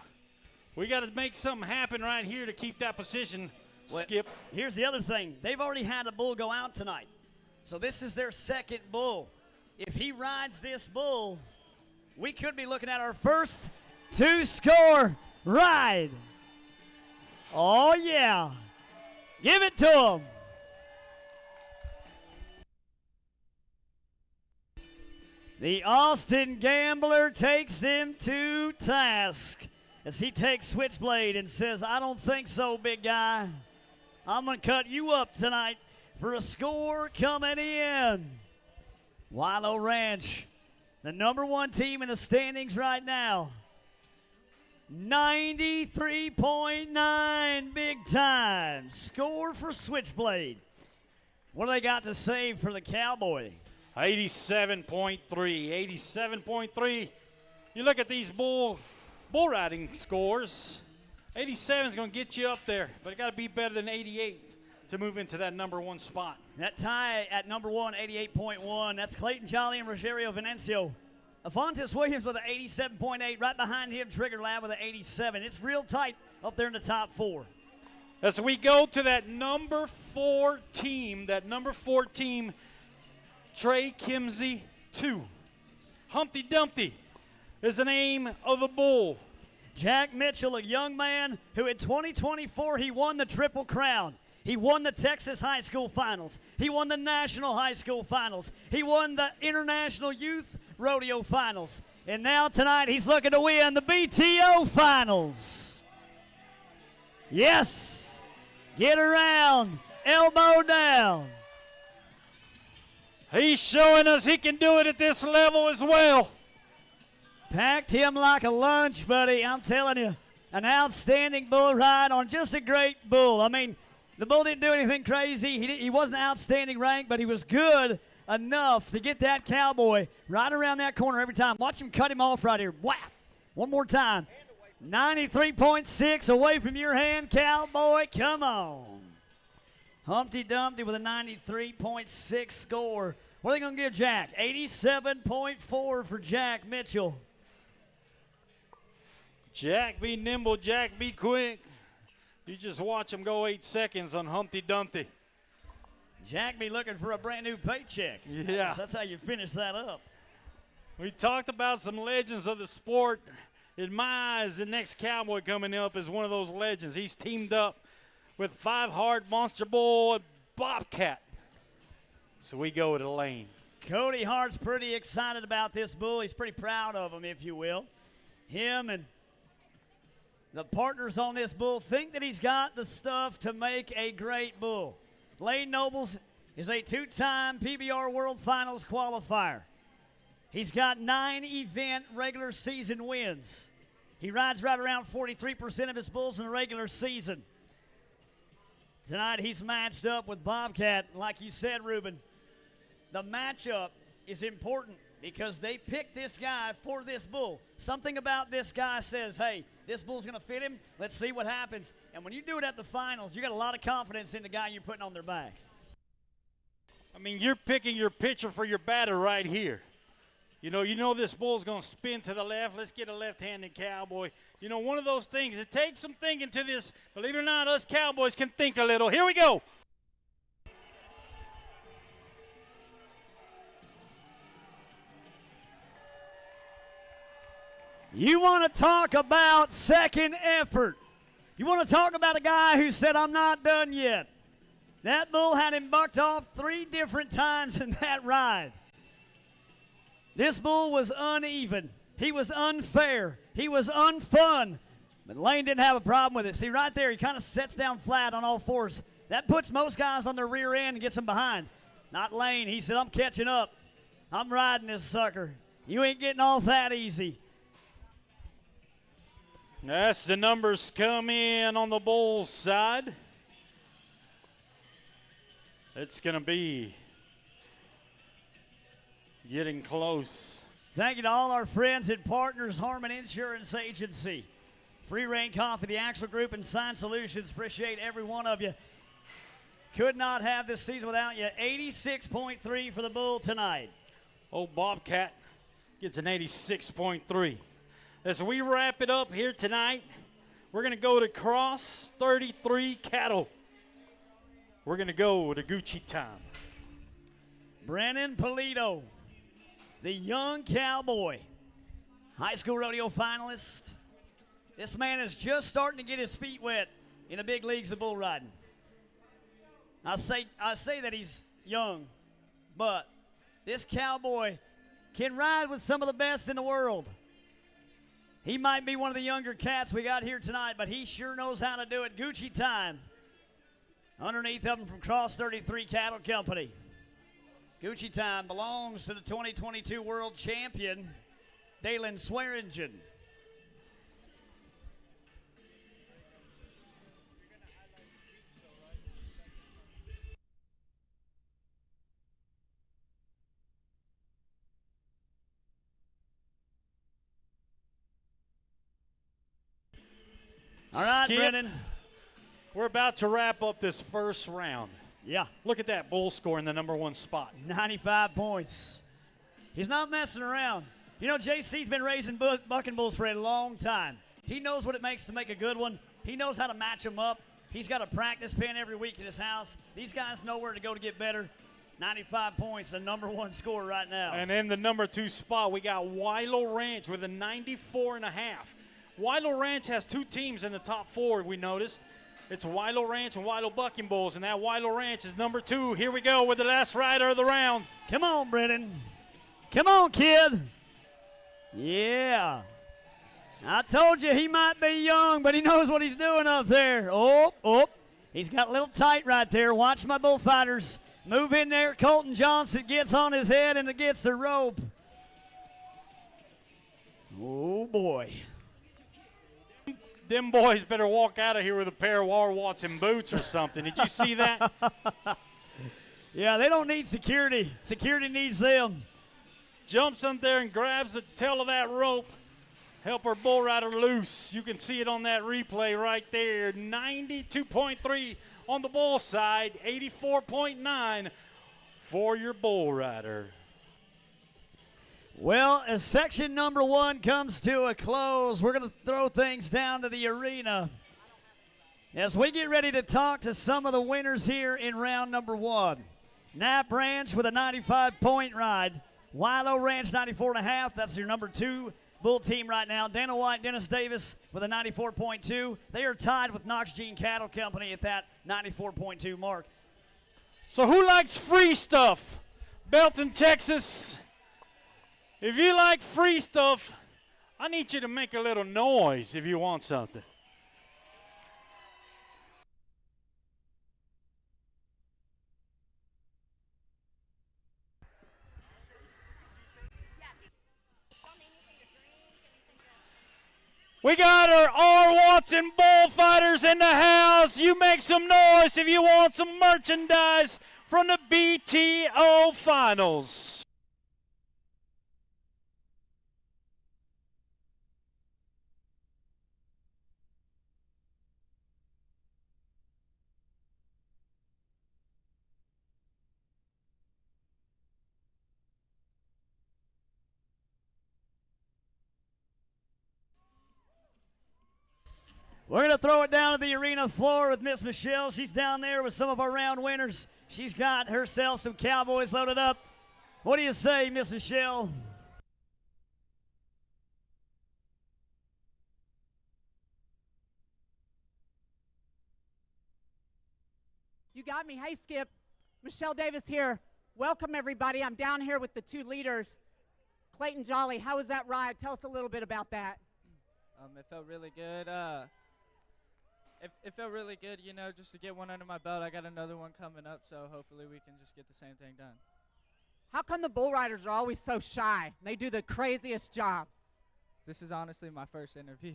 We got to make something happen right here to keep that position, Skip. Here's the other thing. They've already had a bull go out tonight. So this is their second bull. If he rides this bull, we could be looking at our first two-score ride. Oh, yeah. Give it to him. The Austin Gambler takes him to task as he takes Switchblade and says, I don't think so, big guy. I'm going to cut you up tonight for a score coming in. Wilo Ranch, the #1 team in the standings right now. 93.9 big time. Score for Switchblade. What do they got to say for the Cowboy? 87.3. 87.3. You look at these bull riding scores. 87 is going to get you up there, but it got to be better than 88 to move into that #1 spot. That tie at #1, 88.1. That's Clayton Jolly and Rogerio Venancio. Afontis Williams with an 87.8. Right behind him, Trigger Lab with an 87. It's real tight up there in the top 4. As we go to that #4 team, Trey Kimsey 2. Humpty Dumpty is the name of the bull. Jack Mitchell, a young man who in 2024 he won the Triple Crown. He won the Texas High School Finals. He won the National High School Finals. He won the International Youth Rodeo Finals. And now tonight he's looking to win the BTO Finals. Yes. Get around. Elbow down. He's showing us he can do it at this level as well. Packed him like a lunch, buddy. I'm telling you, an outstanding bull ride on just a great bull. I mean, the bull didn't do anything crazy. He wasn't outstanding rank, but he was good enough to get that Cowboy right around that corner every time. Watch him cut him off right here. Whap! One more time. 93.6 away from your hand, Cowboy. Come on. Humpty Dumpty with a 93.6 score. What are they going to give Jack? 87.4 for Jack Mitchell. Jack be nimble, Jack be quick. You just watch him go 8 seconds on Humpty Dumpty. Jack be looking for a brand new paycheck. Yeah. That's how you finish that up. We talked about some legends of the sport. In my eyes, the next Cowboy coming up is one of those legends. He's teamed up with 5 Hard, Monster Bull, and Bobcat. So we go to the lane. Cody Hart's pretty excited about this bull. He's pretty proud of him, if you will. Him and the partners on this bull think that he's got the stuff to make a great bull. Lane Nobles is a 2-time PBR World Finals qualifier. He's got 9 event regular season wins. He rides right around 43% of his bulls in the regular season. Tonight he's matched up with Bobcat. Like you said, Ruben, the matchup is important because they picked this guy for this bull. Something about this guy says, hey, this bull's going to fit him. Let's see what happens. And when you do it at the finals, you got a lot of confidence in the guy you're putting on their back. I mean, you're picking your pitcher for your batter right here. You know this bull's going to spin to the left. Let's get a left-handed Cowboy. You know, one of those things, it takes some thinking to this. Believe it or not, us Cowboys can think a little. Here we go. You want to talk about second effort. You want to talk about a guy who said, I'm not done yet. That bull had him bucked off 3 different times in that ride. This bull was uneven. He was unfair. He was unfun. But Lane didn't have a problem with it. See, right there, he kind of sets down flat on all fours. That puts most guys on their rear end and gets them behind. Not Lane. He said, I'm catching up. I'm riding this sucker. You ain't getting off that easy. As the numbers come in on the Bulls side, it's going to be getting close. Thank you to all our friends and partners, Harmon Insurance Agency, Free Reign Coffee, the Axel Group, and Sign Solutions. Appreciate every one of you. Could not have this season without you. 86.3 for the Bull tonight. Old Bobcat gets an 86.3. As we wrap it up here tonight, we're going to go to Cross 33 Cattle. We're going to go to Gucci time. Brennan Polito, the young cowboy, high school rodeo finalist. This man is just starting to get his feet wet in the big leagues of bull riding. I say that he's young, but this cowboy can ride with some of the best in the world. He might be one of the younger cats we got here tonight, but he sure knows how to do it. Gucci time. Underneath of him from Cross 33 Cattle Company. Gucci time belongs to the 2022 world champion, Dalen Swearingen. All right, Skip, Brennan. we're about to wrap up this first round. Yeah. Look at that bull score in the #1 spot. 95 points. He's not messing around. You know, JC's been raising bucking bulls for a long time. He knows what it makes to make a good one. He knows how to match them up. He's got a practice pen every week in his house. These guys know where to go to get better. 95 points, the #1 score right now. And in the #2 spot, we got Wilo Ranch with a 94.5. Wilo Ranch has two teams in the top 4, we noticed. It's Wilo Ranch and Wilo Bucking Bulls, and that Wilo Ranch is #2. Here we go with the last rider of the round. Come on, Brennan. Come on, kid. Yeah. I told you he might be young, but he knows what he's doing up there. Oh. He's got a little tight right there. Watch my bullfighters. Move in there. Colton Johnson gets on his head and gets the rope. Oh, boy. Them boys better walk out of here with a pair of War Watson boots or something. Did you see that? Yeah, they don't need security. Security needs them. Jumps up there and grabs the tail of that rope. Help our bull rider loose. You can see it on that replay right there. 92.3 on the bull side, 84.9 for your bull rider. Well, as section #1 comes to a close, we're going to throw things down to the arena as we get ready to talk to some of the winners here in round #1. Knapp Ranch with a 95-point ride. Wilo Ranch 94.5. That's your #2 bull team right now. Dana White, Dennis Davis with a 94.2. They are tied with Knox Jean Cattle Company at that 94.2 mark. So who likes free stuff? Belton, Texas. If you like free stuff, I need you to make a little noise if you want something. We got our R. Watson bullfighters in the house. You make some noise if you want some merchandise from the BTO finals. We're going to throw it down to the arena floor with Miss Michelle. She's down there with some of our round winners. She's got herself some cowboys loaded up. What do you say, Miss Michelle? You got me. Hey, Skip. Michelle Davis here. Welcome, everybody. I'm down here with the 2 leaders. Clayton Jolly, how was that ride? Tell us a little bit about that. It felt really good. It felt really good, you know, just to get one under my belt. I got another one coming up, so hopefully we can just get the same thing done. How come the bull riders are always so shy? They do the craziest job. This is honestly my first interview.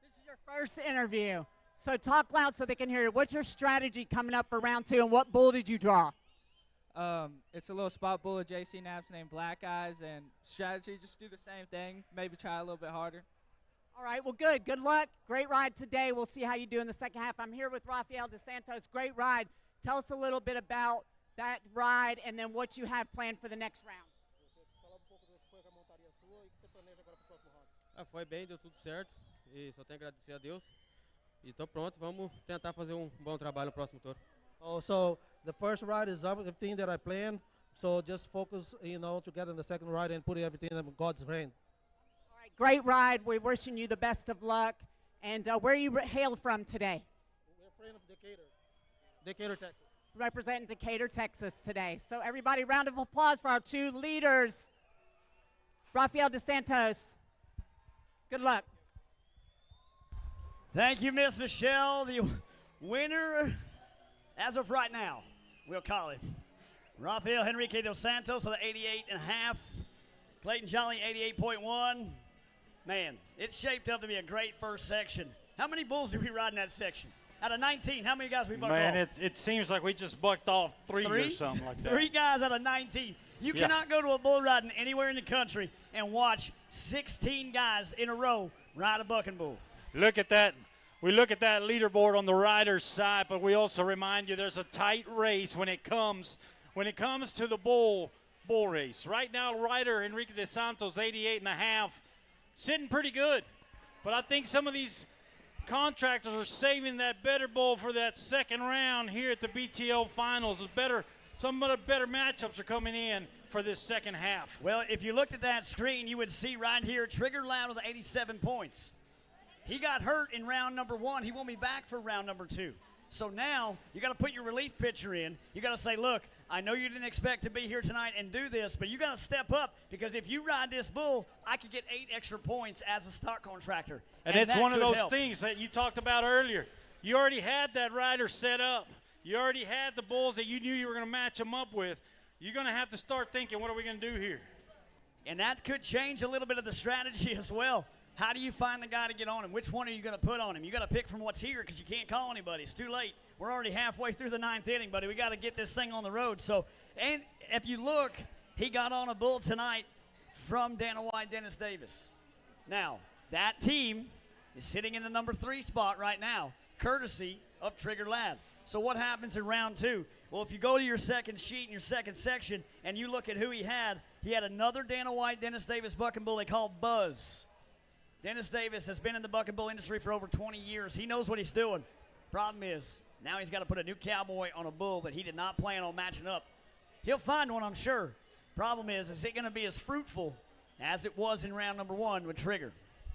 This is your first interview. So talk loud so they can hear you. What's your strategy coming up for round 2, and what bull did you draw? It's a little spot bull of JC Knapp's named Black Eyes, and strategy, just do the same thing, maybe try a little bit harder. All right, well, good. Good luck. Great ride today. We'll see how you do in the second half. I'm here with Rafael DeSantos. Great ride. Tell us a little bit about that ride and then what you have planned for the next round. Foi bem, deu tudo certo e só tenho a agradecer a Deus. E tô pronto, vamos tentar fazer bom trabalho no próximo tour. Oh, so the first ride is everything that I planned. So just focus, to get in the second ride and put everything in God's hand. All right, great ride. We're wishing you the best of luck. And where you hail from today? We're friend of Decatur, Texas. Representing Decatur, Texas today. So everybody, round of applause for our two leaders. Rafael DeSantos, good luck. Thank you, Miss Michelle. The winner, as of right now, we'll call him Rafael Henrique dos Santos with an 88.5. Clayton Jolly, 88.1. Man, it's shaped up to be a great first section. How many bulls did we ride in that section? Out of 19, how many guys we bucked off? Man, it seems like we just bucked off three or something like that. 3 guys out of 19. You cannot go to a bull riding anywhere in the country and watch 16 guys in a row ride a bucking bull. Look at that. We look at that leaderboard on the rider's side, but we also remind you there's a tight race when it comes to the bull race. Right now, rider Enrique de Santos, 88.5, sitting pretty good. But I think some of these contractors are saving that better bull for that second round here at the BTO finals. Some of the better matchups are coming in for this second half. Well, if you looked at that screen, you would see right here Trigger Loud with 87 points. He got hurt in round number 1. He won't be back for round number 2. So now you got to put your relief pitcher in. You got to say, look, I know you didn't expect to be here tonight and do this, but you got to step up because if you ride this bull, I could get 8 extra points as a stock contractor. And it's one of those things that you talked about earlier. You already had that rider set up. You already had the bulls that you knew you were going to match them up with. You're going to have to start thinking, what are we going to do here? And that could change a little bit of the strategy as well. How do you find the guy to get on him? Which one are you going to put on him? You got to pick from what's here because you can't call anybody. It's too late. We're already halfway through the 9th inning, buddy. We got to get this thing on the road. So, and if you look, he got on a bull tonight from Dana White, Dennis Davis. Now, that team is sitting in the number 3 spot right now, courtesy of Trigger Lad. So what happens in round 2? Well, if you go to your second sheet in your second section and you look at who he had another Dana White, Dennis Davis bucking bull they call Buzz. Dennis Davis has been in the bucking bull industry for over 20 years. He knows what he's doing. Problem is, now he's got to put a new cowboy on a bull that he did not plan on matching up. He'll find one, I'm sure. Problem is it going to be as fruitful as it was in round number 1 with Trigger?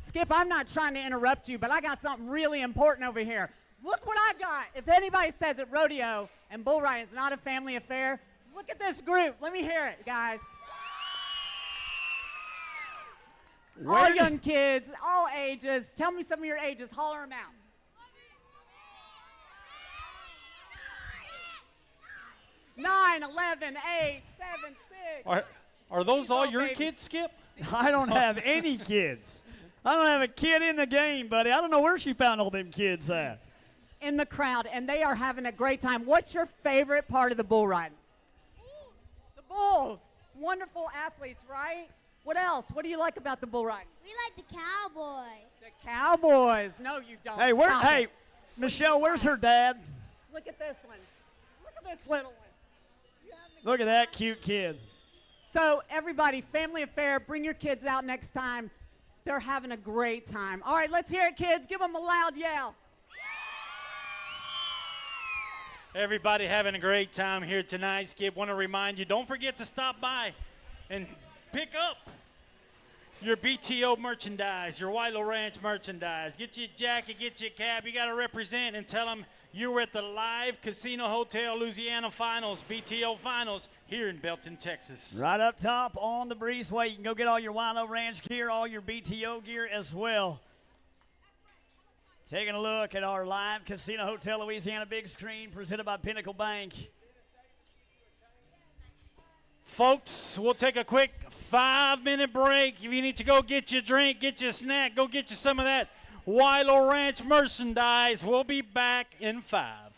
Skip, I'm not trying to interrupt you, but I got something really important over here. Look what I got. If anybody says that rodeo and bull riding is not a family affair, look at this group. Let me hear it, guys. All young kids, all ages. Tell me some of your ages. Holler them out. 9, 11, 8, 7, 6. Are those all your baby. kids, Skip? I don't have any kids. I don't have a kid in the game, buddy. I don't know where she found all them kids at. In the crowd, and they are having a great time. What's your favorite part of the bull riding? The bulls. Wonderful athletes, right? What else? What do you like about the bull riding? We like the Cowboys. The Cowboys. No, you don't. Hey, Stop it. Michelle, where's her dad? Look at this one. Look at this little one. Look at that cute kid. So everybody, family affair, bring your kids out next time. They're having a great time. All right, let's hear it, kids. Give them a loud yell. Everybody having a great time here tonight. Skip, want to remind you, don't forget to stop by and pick up your BTO merchandise, your Wilo Ranch merchandise. Get you a jacket, get you a cap. You got to represent and tell them you were at the live Casino Hotel Louisiana Finals, BTO Finals, here in Belton, Texas. Right up top on the breezeway, you can go get all your Wilo Ranch gear, all your BTO gear as well. Taking a look at our live Casino Hotel Louisiana big screen presented by Pinnacle Bank. Folks, we'll take a quick 5-minute break. If you need to go get you a drink, get you a snack, go get you some of that Wilo Ranch merchandise. We'll be back in 5.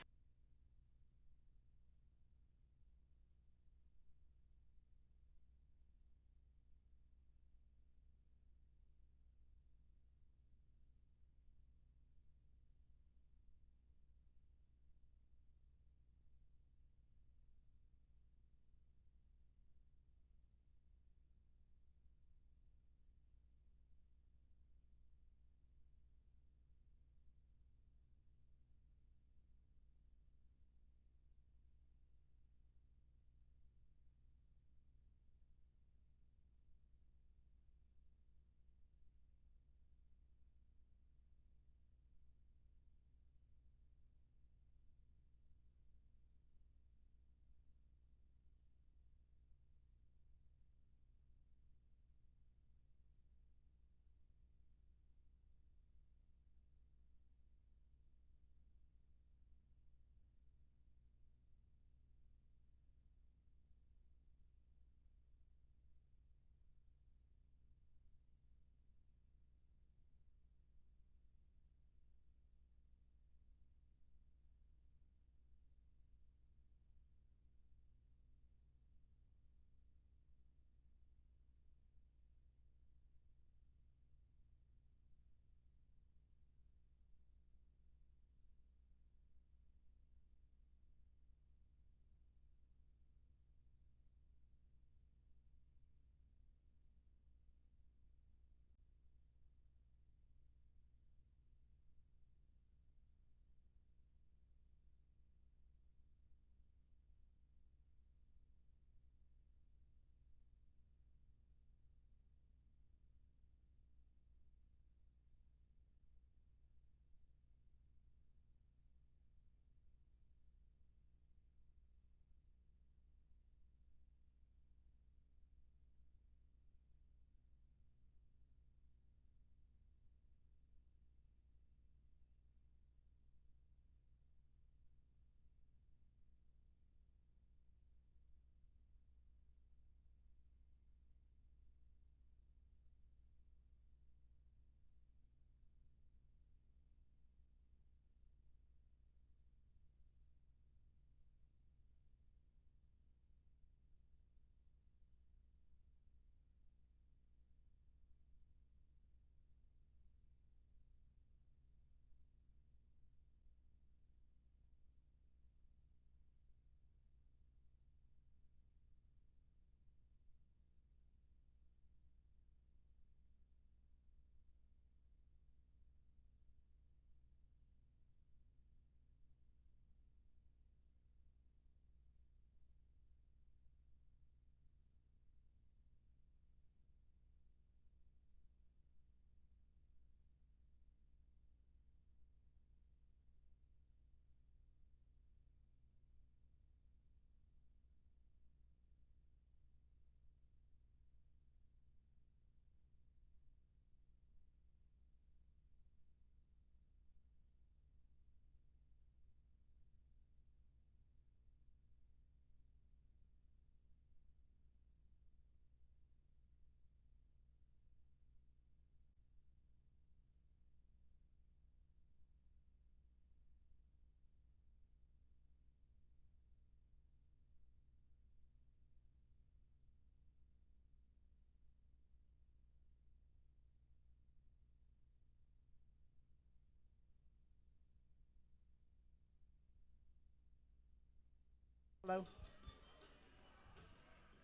Hello.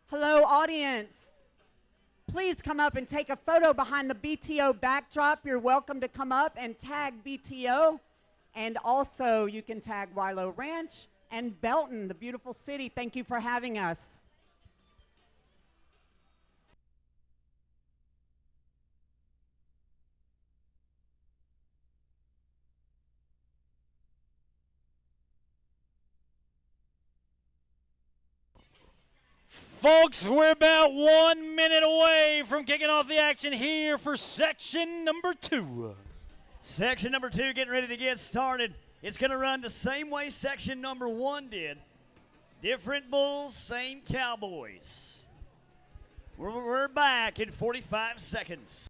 Hello, audience. Please come up and take a photo behind the BTO backdrop. You're welcome to come up and tag BTO. And also, you can tag Wilo Ranch and Belton, the beautiful city. Thank you for having us. Folks, we're about 1 minute away from kicking off the action here for section number 2. Section number 2 getting ready to get started. It's going to run the same way section number 1 did. Different bulls, same cowboys. We're back in 45 seconds.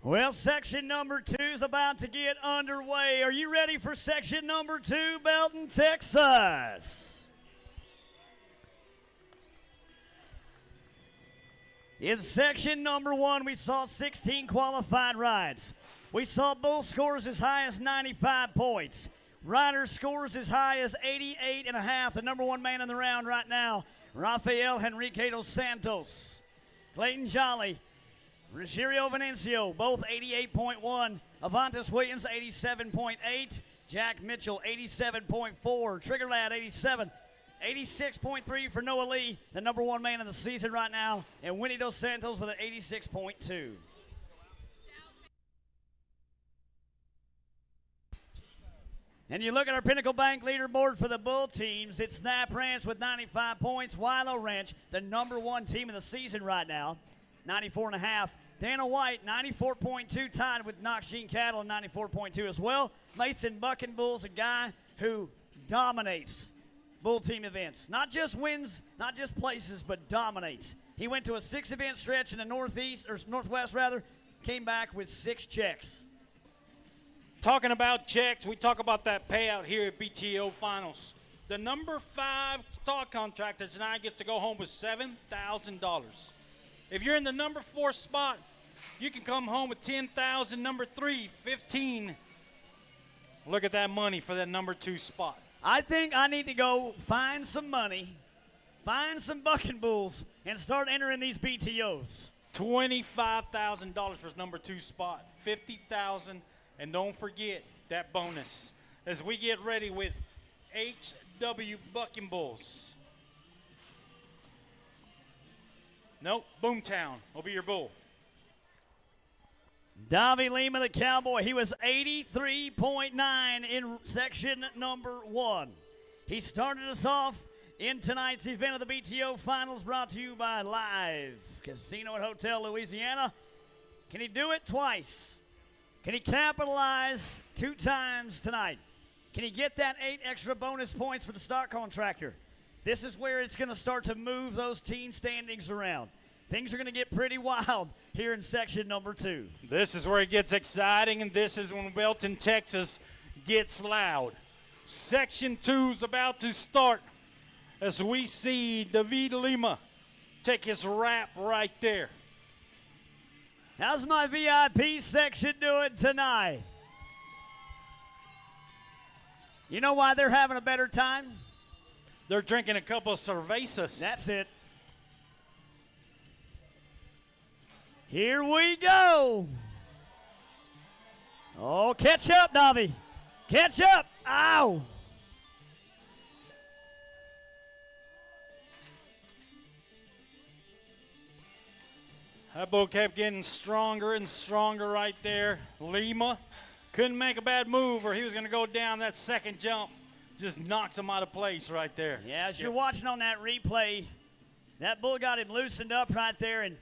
Well, section number 2 is about to get underway. Are you ready for section number 2, Belton, Texas? In section number 1, we saw 16 qualified rides. We saw bull scores as high as 95 points. Rider scores as high as 88.5. The number 1 man in the round right now, Rafael Henrique dos Santos. Clayton Jolly, Rogerio Venancio, both 88.1. Avantis Williams, 87.8. Jack Mitchell, 87.4. Trigger Lad, 87. 86.3 for Noah Lee, the number 1 man in the season right now. And Winnie Dos Santos with an 86.2. And you look at our Pinnacle Bank leaderboard for the bull teams. It's Snap Ranch with 95 points. Wilo Ranch, the number 1 team in the season right now, 94.5. Dana White, 94.2, tied with Knox Gene Cattle, 94.2 as well. Mason Bucking Bull's a guy who dominates bull team events. Not just wins, not just places, but dominates. He went to a 6-event stretch in the Northwest, came back with 6 checks. Talking about checks, we talk about that payout here at BTO Finals. The number 5 stock contractor tonight gets to go home with $7,000. If you're in the number 4 spot, you can come home with $10,000. Number 3, $15,000. Look at that money for that number 2 spot. I think I need to go find some money, find some bucking bulls, and start entering these BTOs. $25,000 for his number 2 spot. $50,000, and don't forget that bonus as we get ready with HW Bucking Bulls. Nope, Boomtown will be your bull. Davi Lima, the cowboy, he was 83.9 in section number 1. He started us off in tonight's event of the BTO Finals, brought to you by Live Casino and Hotel Louisiana. Can he do it twice? Can he capitalize 2 times tonight? Can he get that 8 extra bonus points for the stock contractor? This is where it's going to start to move those team standings around. Things are going to get pretty wild here in section number 2. This is where it gets exciting, and this is when Belton, Texas gets loud. Section 2 is about to start as we see David Lima take his wrap right there. How's my VIP section doing tonight? You know why they're having a better time? They're drinking a couple of cervezas. That's it. Here we go. Oh, catch up, Davi. Catch up. Ow. That bull kept getting stronger and stronger right there. Lima couldn't make a bad move or he was going to go down that second jump. just knocks him out of place right there. Yeah, as Skip. you're watching on that replay, that bull got him loosened up right there, and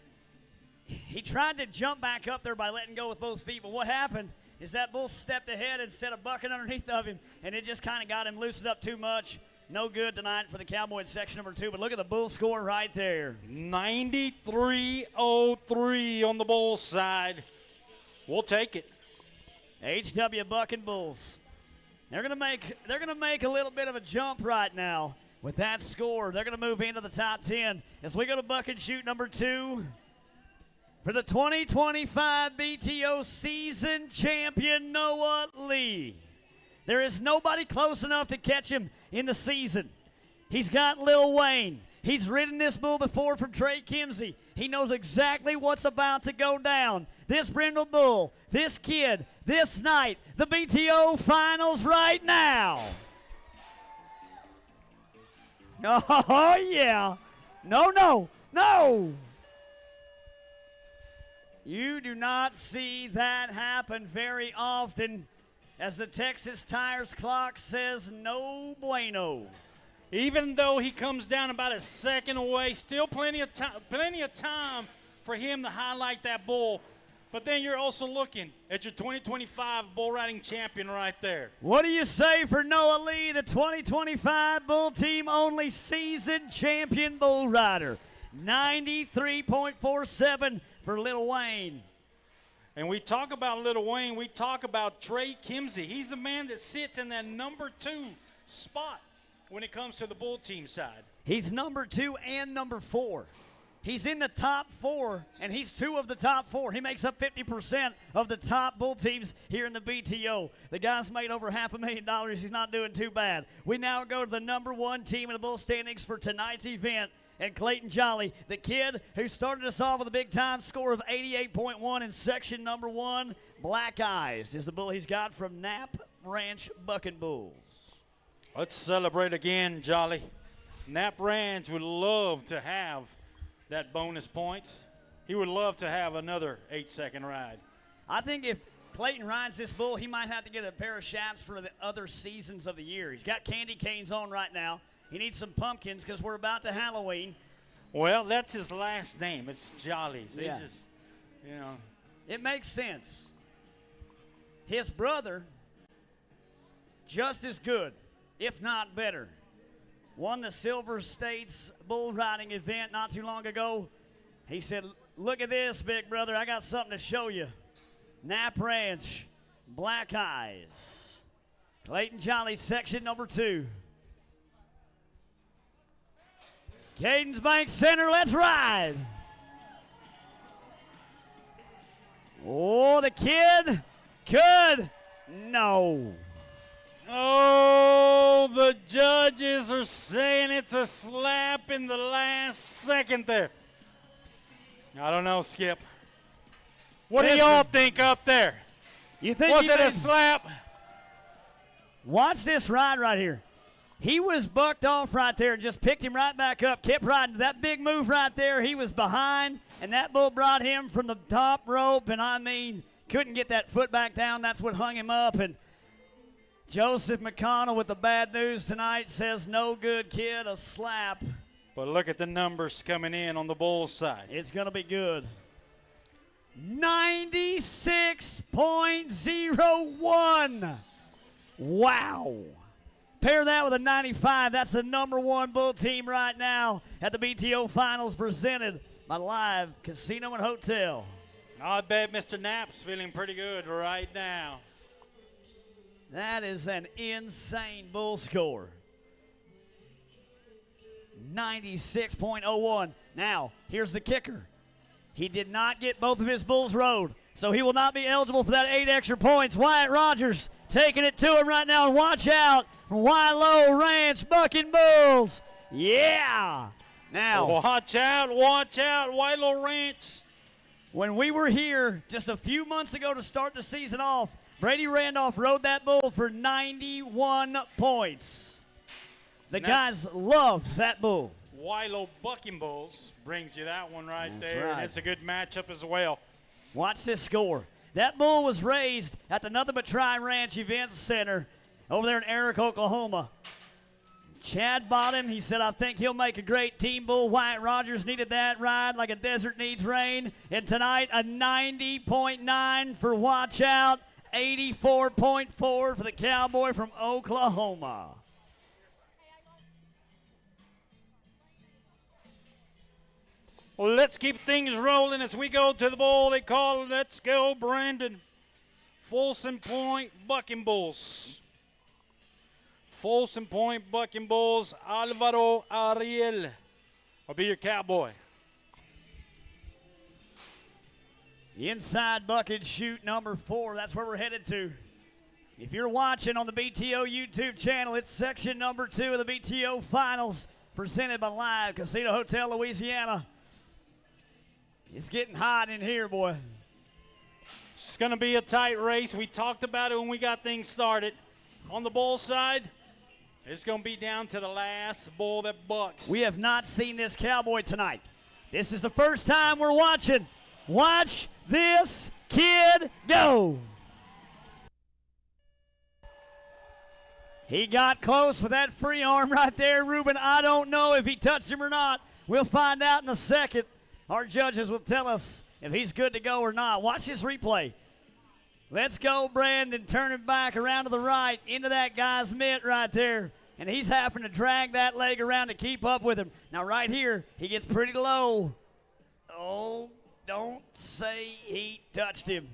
he tried to jump back up there by letting go with both feet, but what happened is that bull stepped ahead instead of bucking underneath of him, and it just kind of got him loosened up too much. No good tonight for the Cowboy in section number 2, but look at the bull score right there. 93-03 on the bull side. We'll take it. HW bucking bulls. They're gonna make a little bit of a jump right now with that score. They're gonna move into the top 10 as we go to buck and shoot number 2 for the 2025 BTO season champion Noah Lee. There is nobody close enough to catch him in the season. He's got Lil Wayne. He's ridden this bull before from Trey Kimsey. He knows exactly what's about to go down. This brindle bull, this kid, this night, the BTO finals right now. Oh, yeah. No. You do not see that happen very often, as the Texas Tires clock says no bueno. Even though he comes down about a second away, still plenty of time for him to highlight that bull. But then you're also looking at your 2025 bull riding champion right there. What do you say for Noah Lee, the 2025 Bull Team only season champion bull rider? 93.47 for Lil Wayne. And we talk about Lil Wayne, we talk about Trey Kimsey. He's the man that sits in that number 2 spot when it comes to the bull team side. He's number 2 and number 4. He's in the top 4, and he's 2 of the top 4. He makes up 50% of the top bull teams here in the BTO. The guy's made over $500,000. He's not doing too bad. We now go to the number 1 team in the bull standings for tonight's event. And Clayton Jolly, the kid who started us off with a big-time score of 88.1 in section number 1, Black Eyes is the bull he's got from Knapp Ranch Bucking Bulls. Let's celebrate again, Jolly. Knapp Ranch would love to have that bonus points. He would love to have another 8-second ride. I think if Clayton rides this bull, he might have to get a pair of shafts for the other seasons of the year. He's got candy canes on right now. He needs some pumpkins because we're about to Halloween. Well, that's his last name. It's Jolly. So Yeah. he's just, you know. It makes sense. His brother, just as good, if not better, won the Silver States bull riding event not too long ago. He said, look at this, big brother. I got something to show you. Knapp Ranch, Black Eyes. Clayton Jolly, section number 2. Cadence Bank Center, let's ride. Oh, the kid could. No. Oh, the judges are saying it's a slap in the last second there. I don't know, Skip. What do Listen. y'all think up there? You think Was he it a made- slap? Watch this ride right here. He was bucked off right there and just picked him right back up, kept riding. That big move right there, he was behind, and that bull brought him from the top rope, and I mean, couldn't get that foot back down. That's what hung him up, and Joseph McConnell with the bad news tonight says, no good, kid, a slap. But look at the numbers coming in on the Bulls side. It's going to be good. 96.01. Wow. Pair that with a 95. That's the number 1 bull team right now at the BTO Finals presented by Live Casino and Hotel. I bet Mr. Knapp's feeling pretty good right now. That is an insane bull score. 96.01. Now, here's the kicker. He did not get both of his bulls rode, so he will not be eligible for that 8 extra points. Wyatt Rogers taking it to him right now, and watch out for Wilo Ranch Bucking Bulls. Yeah. Now, Watch out, Wilo Ranch. when we were here just a few months ago to start the season off, Brady Randolph rode that bull for 91 points. The guys love that bull. Wilo Bucking Bulls brings you that one right That's there. right. And it's a good matchup as well. Watch this score. That bull was raised at the Nothing But Try Ranch Event Center over there in Eric, Oklahoma. Chad bought him. He said, I think he'll make a great team bull. Wyatt Rogers needed that ride like a desert needs rain. And tonight, a 90.9 for Watch Out, 84.4 for the Cowboy from Oklahoma. Well, let's keep things rolling as we go to the bowl. They call it Let's Go Brandon. Folsom Point Bucking Bulls. Folsom Point Bucking Bulls, Alvaro Ariel will be your cowboy. Inside bucket shoot number 4. That's where we're headed to. If you're watching on the BTO YouTube channel, it's section number 2 of the BTO Finals presented by Live Casino Hotel Louisiana. It's getting hot in here, boy. It's going to be a tight race. We talked about it when we got things started. On the bull side, it's going to be down to the last bull that bucks. We have not seen this cowboy tonight. This is the first time we're watching. Watch this kid go. He got close with that free arm right there, Ruben. I don't know if he touched him or not. We'll find out in a second. Our judges will tell us if he's good to go or not. Watch this replay. Let's go, Brandon. Turn it back around to the right into that guy's mitt right there. And he's having to drag that leg around to keep up with him. Now, right here, he gets pretty low. Oh, don't say he touched him.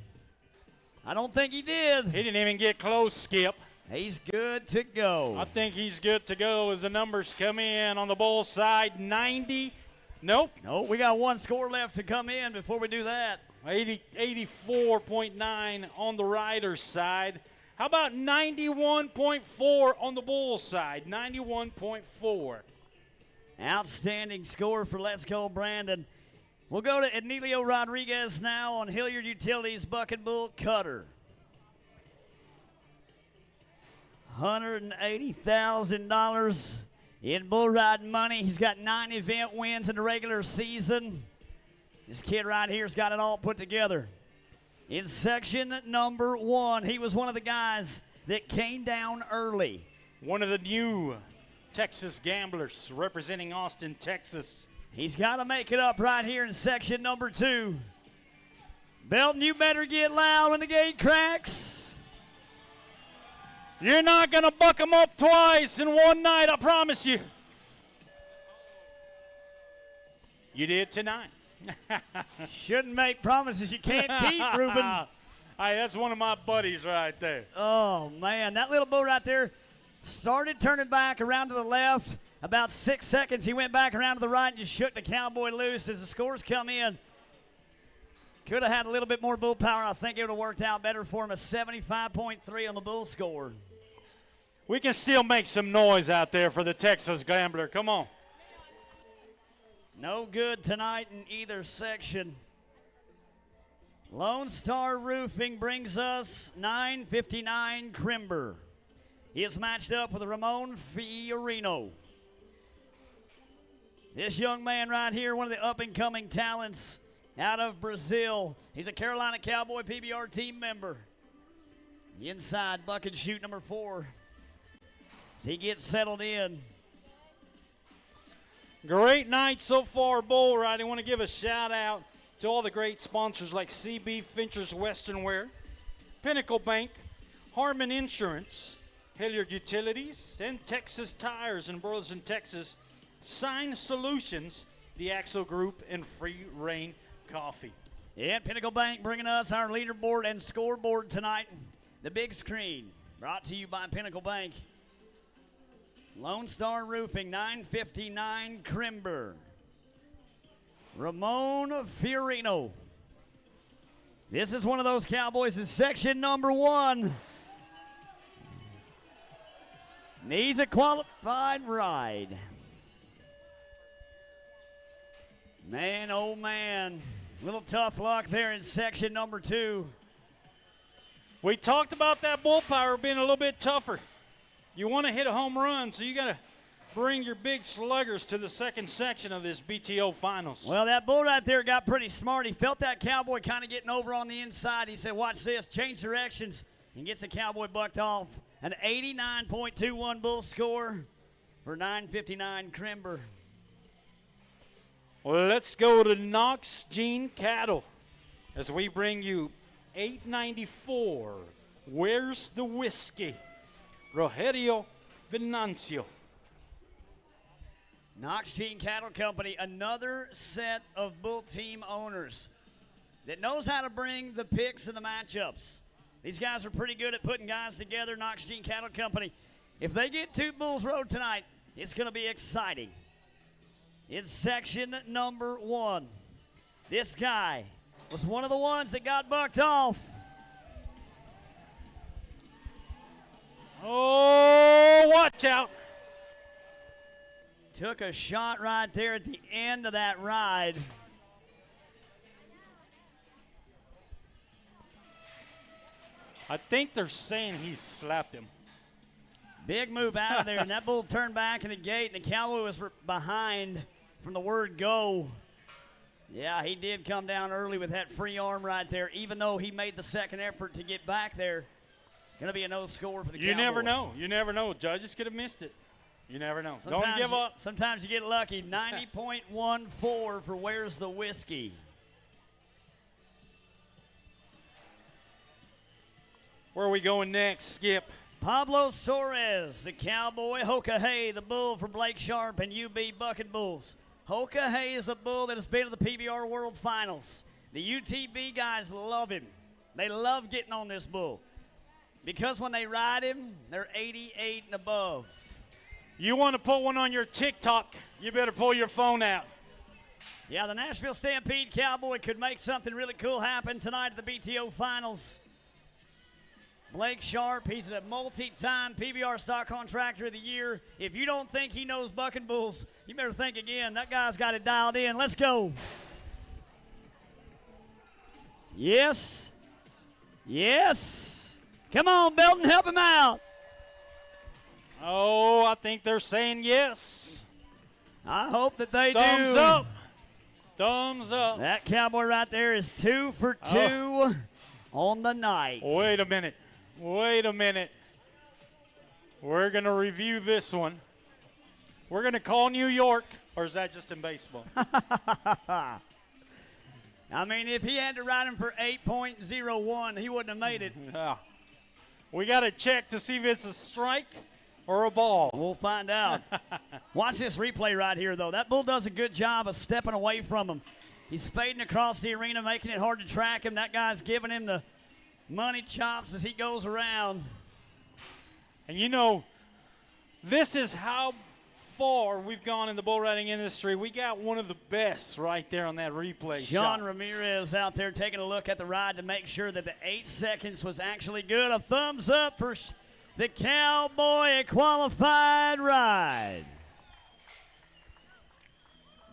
I don't think he did. He didn't even get close, Skip. He's good to go. I think he's good to go as the numbers come in on the bull side. 90. Nope. Nope, we got one score left to come in before we do that. 84.9 on the rider's side. How about 91.4 on the bull side? 91.4. Outstanding score for Let's Go Brandon. We'll go to Emilio Rodriguez now on Hilliard Utilities Bucking Bull Cutter. $180,000 in bull riding money. He's got 9 event wins in the regular season. This kid right here's got it all put together. In section number 1, he was one of the guys that came down early. One of the new Texas gamblers representing Austin, Texas. He's got to make it up right here in section number 2. Belton, you better get loud when the gate cracks. You're not going to buck them up twice in one night, I promise you. You did tonight. Shouldn't make promises you can't keep, Ruben. Hey, that's one of my buddies right there. Oh, man. That little bull right there started turning back around to the left. About 6 seconds, he went back around to the right and just shook the cowboy loose as the scores come in. Could have had a little bit more bull power. I think it would have worked out better for him. A 75.3 on the bull score. We can still make some noise out there for the Texas gambler. Come on. No good tonight in either section. Lone Star Roofing brings us 959 Crimber. He is matched up with Ramon Fiorino. This young man right here, one of the up-and-coming talents out of Brazil. He's a Carolina Cowboy PBR team member. The inside bucket shoot number 4. As he gets settled in. Great night so far, bull riding. I want to give a shout out to all the great sponsors like CB Fincher's Western Wear, Pinnacle Bank, Harmon Insurance, Hilliard Utilities, and Texas Tires in Burleson, Texas, Sign Solutions, the Axel Group, and Free Reign Coffee. And Pinnacle Bank bringing us our leaderboard and scoreboard tonight. The big screen brought to you by Pinnacle Bank. Lone Star Roofing, 959 Crimber. Ramon Fiorino. This is one of those cowboys in section number 1. Needs a qualified ride. Man, oh man. Little tough luck there in section number 2. We talked about that bull power being a little bit tougher. You want to hit a home run, so you got to bring your big sluggers to the second section of this BTO Finals. Well, that bull right there got pretty smart. He felt that cowboy kind of getting over on the inside. He said, watch this, change directions, and gets the cowboy bucked off An 89.21 bull score for 959 Crimber. Well, let's go to Knox Gene Cattle as we bring you 894. Where's the Whiskey? Rogerio Venancio. Knox Gene Cattle Company, another set of bull team owners that knows how to bring the picks and the matchups. These guys are pretty good at putting guys together. Knox Gene Cattle Company. If they get to Bulls Road tonight, it's going to be exciting. It's section number 1. This guy was one of the ones that got bucked off. Oh, watch out. Took a shot right there at the end of that ride. I think they're saying he slapped him. Big move out of there, and that bull turned back in the gate, and the cowboy was behind from the word go. Yeah, he did come down early with that free arm right there, even though he made the second effort to get back there. Going to be a no score for the cowboy. You never know. You never know. Judges could have missed it. You never know. Sometimes Don't give up. Sometimes you get lucky. 90.14 for Where's the Whiskey. Where are we going next, Skip? Pablo Suarez, the cowboy. Hoka Hay, the bull for Blake Sharp and UB Bucket Bulls. Hoka Hay is a bull that has been to the PBR World Finals. The UTB guys love him. They love getting on this bull because when they ride him, they're 88 and above. You want to put one on your TikTok, you better pull your phone out. Yeah, the Nashville Stampede Cowboy could make something really cool happen tonight at the BTO Finals. Blake Sharp, he's a multi-time PBR Stock Contractor of the Year. If you don't think he knows bucking bulls, you better think again. That guy's got it dialed in. Let's go. Yes. Yes. Come on, Belton, help him out. Oh, I think they're saying yes. I hope that they do. Thumbs up. Thumbs up. That cowboy right there is 2 for 2 on the night. Wait a minute. Wait a minute. We're going to review this one. We're going to call New York, or is that just in baseball? I mean, if he had to ride him for 8.01, he wouldn't have made it. Yeah. We got to check to see if it's a strike or a ball. We'll find out. Watch this replay right here, though. That bull does a good job of stepping away from him. He's fading across the arena, making it hard to track him. That guy's giving him the money chops as he goes around. And you know, this is how far we've gone in the bull riding industry. We got one of the best right there on that replay Sean shot. Ramirez out there taking a look at the ride to make sure that the 8 seconds was actually good. A thumbs up for the cowboy, a qualified ride.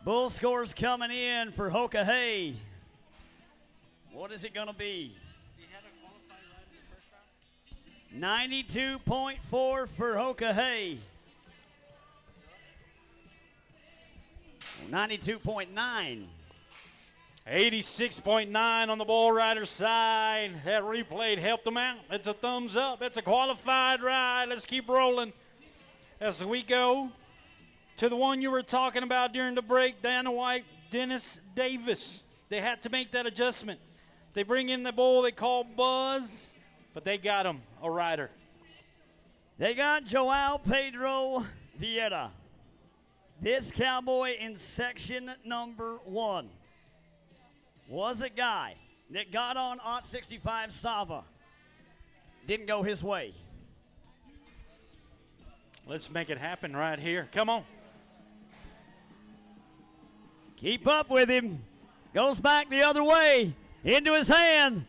Bull scores coming in for Hoka Hay. What is it going to be? 92.4 for Hoka Hay. 92.9. 86.9 on the bull rider side. That replay helped them out. It's a thumbs up. It's a qualified ride. Let's keep rolling as we go to the one you were talking about during the break, Dana White, Dennis Davis. They had to make that adjustment. They bring in the bull they call Buzz, but they got him a rider. They got Joao Pedro Vieira. This cowboy in section number 1 was a guy that got on Ot 65 Sava. Didn't go his way. Let's make it happen right here. Come on. Keep up with him. Goes back the other way. Into his hand.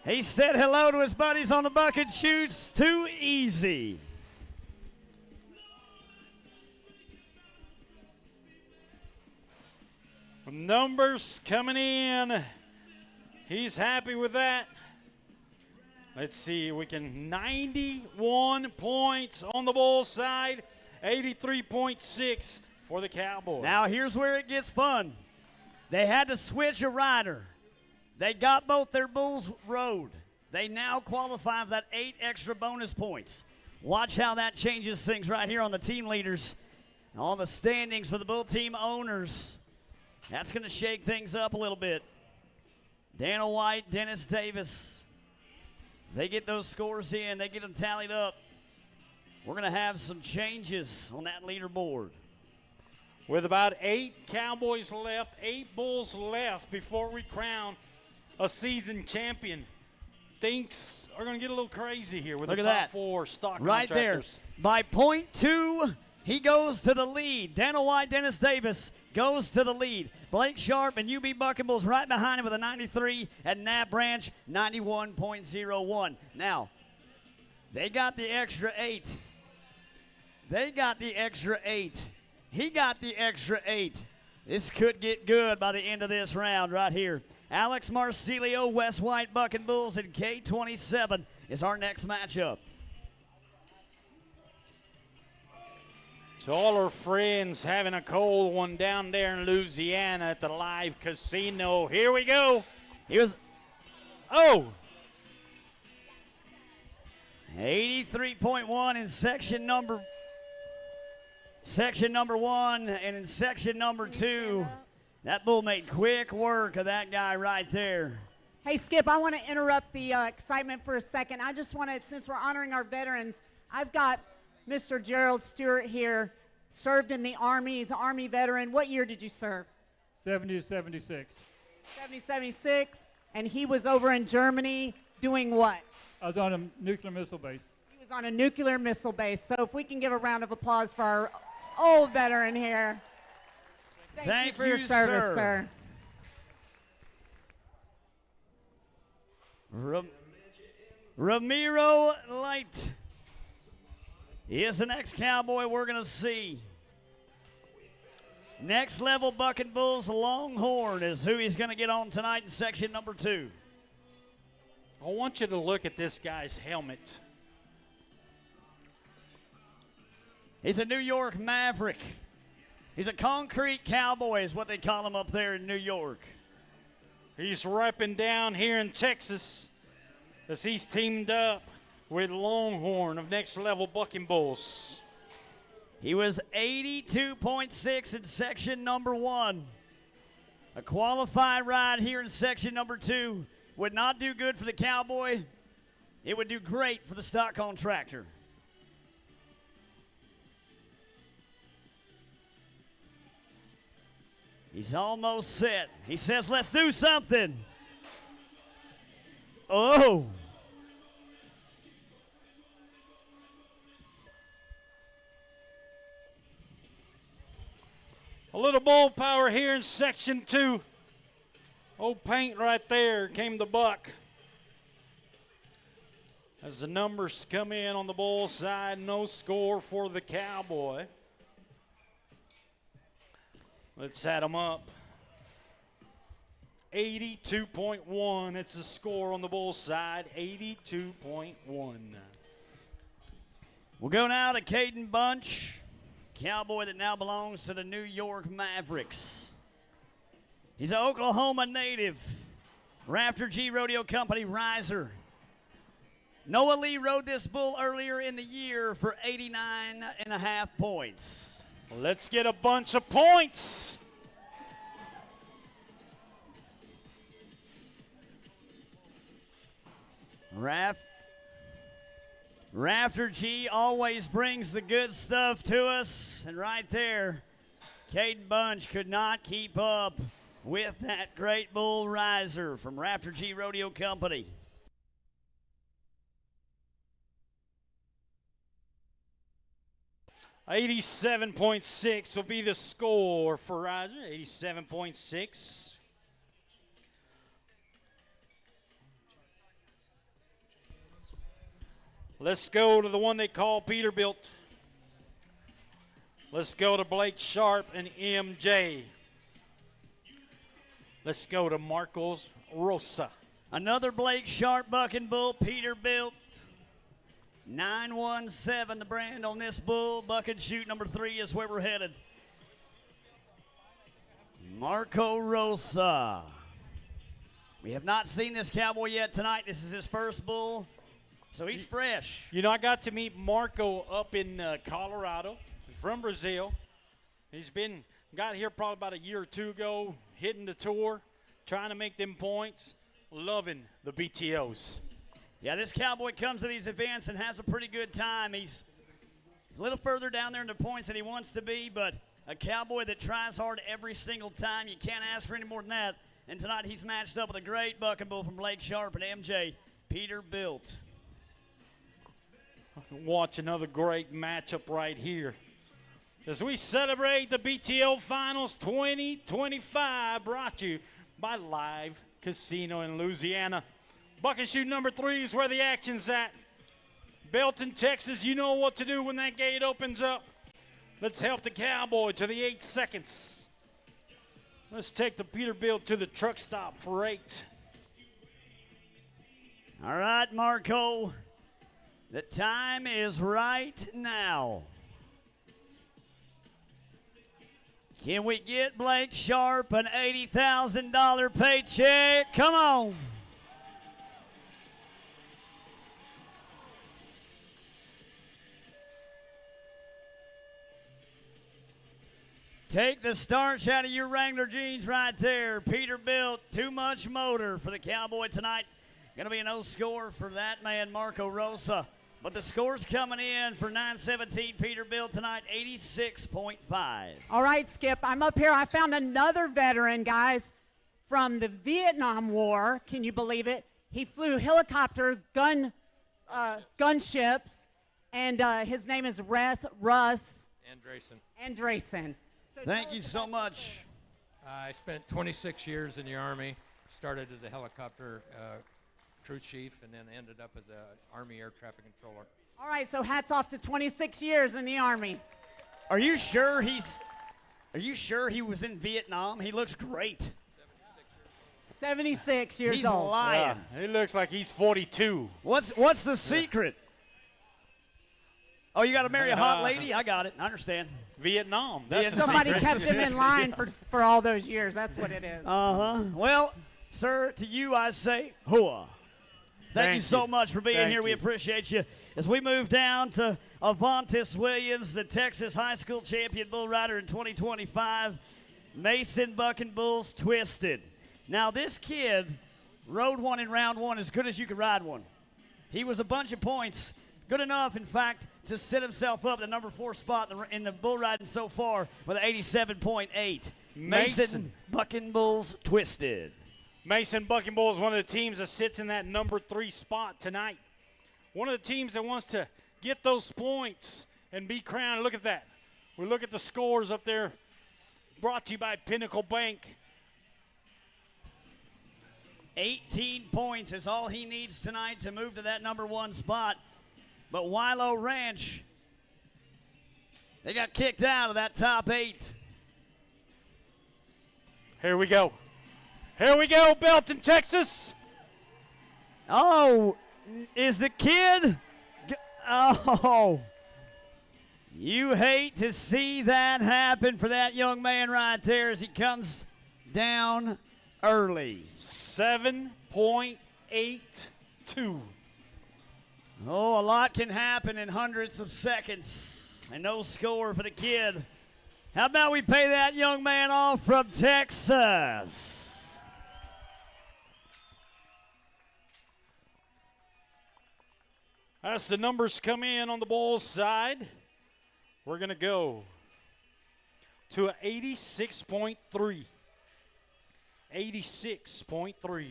He said hello to his buddies on the bucket. Shoots too easy. Numbers coming in. He's happy with that. Let's see. We can 91 points on the bull side. 83.6 for the Cowboys. Now here's where it gets fun. They had to switch a rider. They got both their bulls rode. They now qualify for that 8 extra bonus points. Watch how that changes things right here on the team leaders. All the standings for the Bull team owners. That's going to shake things up a little bit. Dana White, Dennis Davis. As they get those scores in, they get them tallied up. We're going to have some changes on that leaderboard. With about 8 Cowboys left, 8 Bulls left before we crown a season champion. Things are going to get a little crazy here with Look the at top that. 4 stock Right there. contractors. By .2, he goes to the lead. Dana White, Dennis Davis goes to the lead. Blake Sharp and UB Bucking Bulls right behind him with a 93, and Nat Branch 91.01. Now, they got the extra 8. They got the extra 8. He got the extra 8. This could get good by the end of this round right here. Alex Marsilio, West White Bucking Bulls, and K27 is our next matchup. To all our friends having a cold one down there in Louisiana at the live casino, here we go. Here's 83.1 in section number 1, and in section number 2, that bull made quick work of that guy right there. Hey, Skip, I want to interrupt the excitement for a second. I just want to, since we're honoring our veterans, I've got Mr. Gerald Stewart here, served in the Army. He's an Army veteran. What year did you serve? 70 to 76. 76. And he was over in Germany doing what? I was on a nuclear missile base. He was on a nuclear missile base. So if we can give a round of applause for our old veteran here. Thank you for your service, sir. Ramiro Light is the next Cowboy we're going to see. Next level Bucking Bulls Longhorn is who he's going to get on tonight in section number 2. I want you to look at this guy's helmet. He's a New York Maverick. He's a concrete cowboy is what they call him up there in New York. He's repping down here in Texas as he's teamed up with Longhorn of Next Level Bucking Bulls. He was 82.6 in section number 1. A qualified ride here in section number 2 would not do good for the Cowboy. It would do great for the stock contractor. He's almost set. He says, let's do something. Oh. A little bull power here in section 2. Old paint right there came the buck. As the numbers come in on the bull side, no score for the Cowboy. Let's add them up. 82.1. It's the score on the bull side. 82.1. We'll go now to Caden Bunch, Cowboy that now belongs to the New York Mavericks. He's an Oklahoma native. Rafter G Rodeo Company riser. Noah Lee rode this bull earlier in the year for 89.5 points. Let's get a bunch of points. Rafter G always brings the good stuff to us. And right there, Caden Bunch could not keep up with that great bull riser from Rafter G Rodeo Company. $87.6 will be the score for Riser. 87.6. Let's go to the one they call Peterbilt. Let's go to Blake Sharp and MJ. Let's go to Marcos Rosa. Another Blake Sharp Bucking Bull, Peterbilt. 917, the brand on this bull. Buck and shoot number 3 is where we're headed. Marco Rosa. We have not seen this cowboy yet tonight. This is his first bull, so he's fresh. You know, I got to meet Marco up in Colorado, from Brazil. He's got here probably about a year or two ago, hitting the tour, trying to make them points, loving the BTOs. Yeah, this cowboy comes to these events and has a pretty good time. He's a little further down there in the points than he wants to be, but a cowboy that tries hard every single time. You can't ask for any more than that. And tonight he's matched up with a great bucking bull from Blake Sharp and MJ, Peterbilt. Watch another great matchup right here as we celebrate the BTO Finals 2025, brought to you by Live Casino in Louisiana. Buck and shoot number 3 is where the action's at. Belton, Texas, you know what to do when that gate opens up. Let's help the cowboy to the 8 seconds. Let's take the Peterbilt to the truck stop for 8. All right, Marco. The time is right now. Can we get Blake Sharp an $80,000 paycheck? Come on. Take the starch out of your Wrangler jeans right there. Peterbilt, too much motor for the cowboy tonight. Going to be a no score for that man, Marco Rosa. But the score's coming in for 917 Peterbilt tonight, 86.5. All right, Skip, I'm up here. I found another veteran, guys, from the Vietnam War. Can you believe it? He flew helicopter gunships, and his name is Russ Andresen. So Thank you so much. I spent 26 years in the Army, started as a helicopter crew chief, and then ended up as an Army air traffic controller. All right, so hats off to 26 years in the Army. Are you sure he was in Vietnam? He looks great. 76 years He's old. lying. Yeah, he looks like he's 42. What's the secret? Oh, you got to marry a hot lady? I got it. I understand. Vietnam. That's the Somebody secret. kept him in line for all those years. That's what it is. Well, sir, to you I say, hooah. Thank you so much for being here. We appreciate you. As we move down to Avantis Williams, the Texas High School champion bull rider in 2025, Mason Bucking Bulls Twisted. Now, this kid rode one in round 1 as good as you could ride one. He was a bunch of points, good enough, in fact, to set himself up the number 4 spot in the bull riding so far with an 87.8. Mason Bucking Bulls Twisted. Mason Bucking Bull is one of the teams that sits in that number 3 spot tonight. One of the teams that wants to get those points and be crowned. Look at that. We look at the scores up there, brought to you by Pinnacle Bank. 18 points is all he needs tonight to move to that number 1 spot. But Wilo Ranch, they got kicked out of that top 8. Here we go. Here we go, Belton, Texas. Oh, is the kid? Oh, you hate to see that happen for that young man right there as he comes down early. 7.82. Oh, a lot can happen in hundreds of seconds. And no score for the kid. How about we pay that young man off from Texas? As the numbers come in on the Bulls side, we're going to go to an 86.3. 86.3.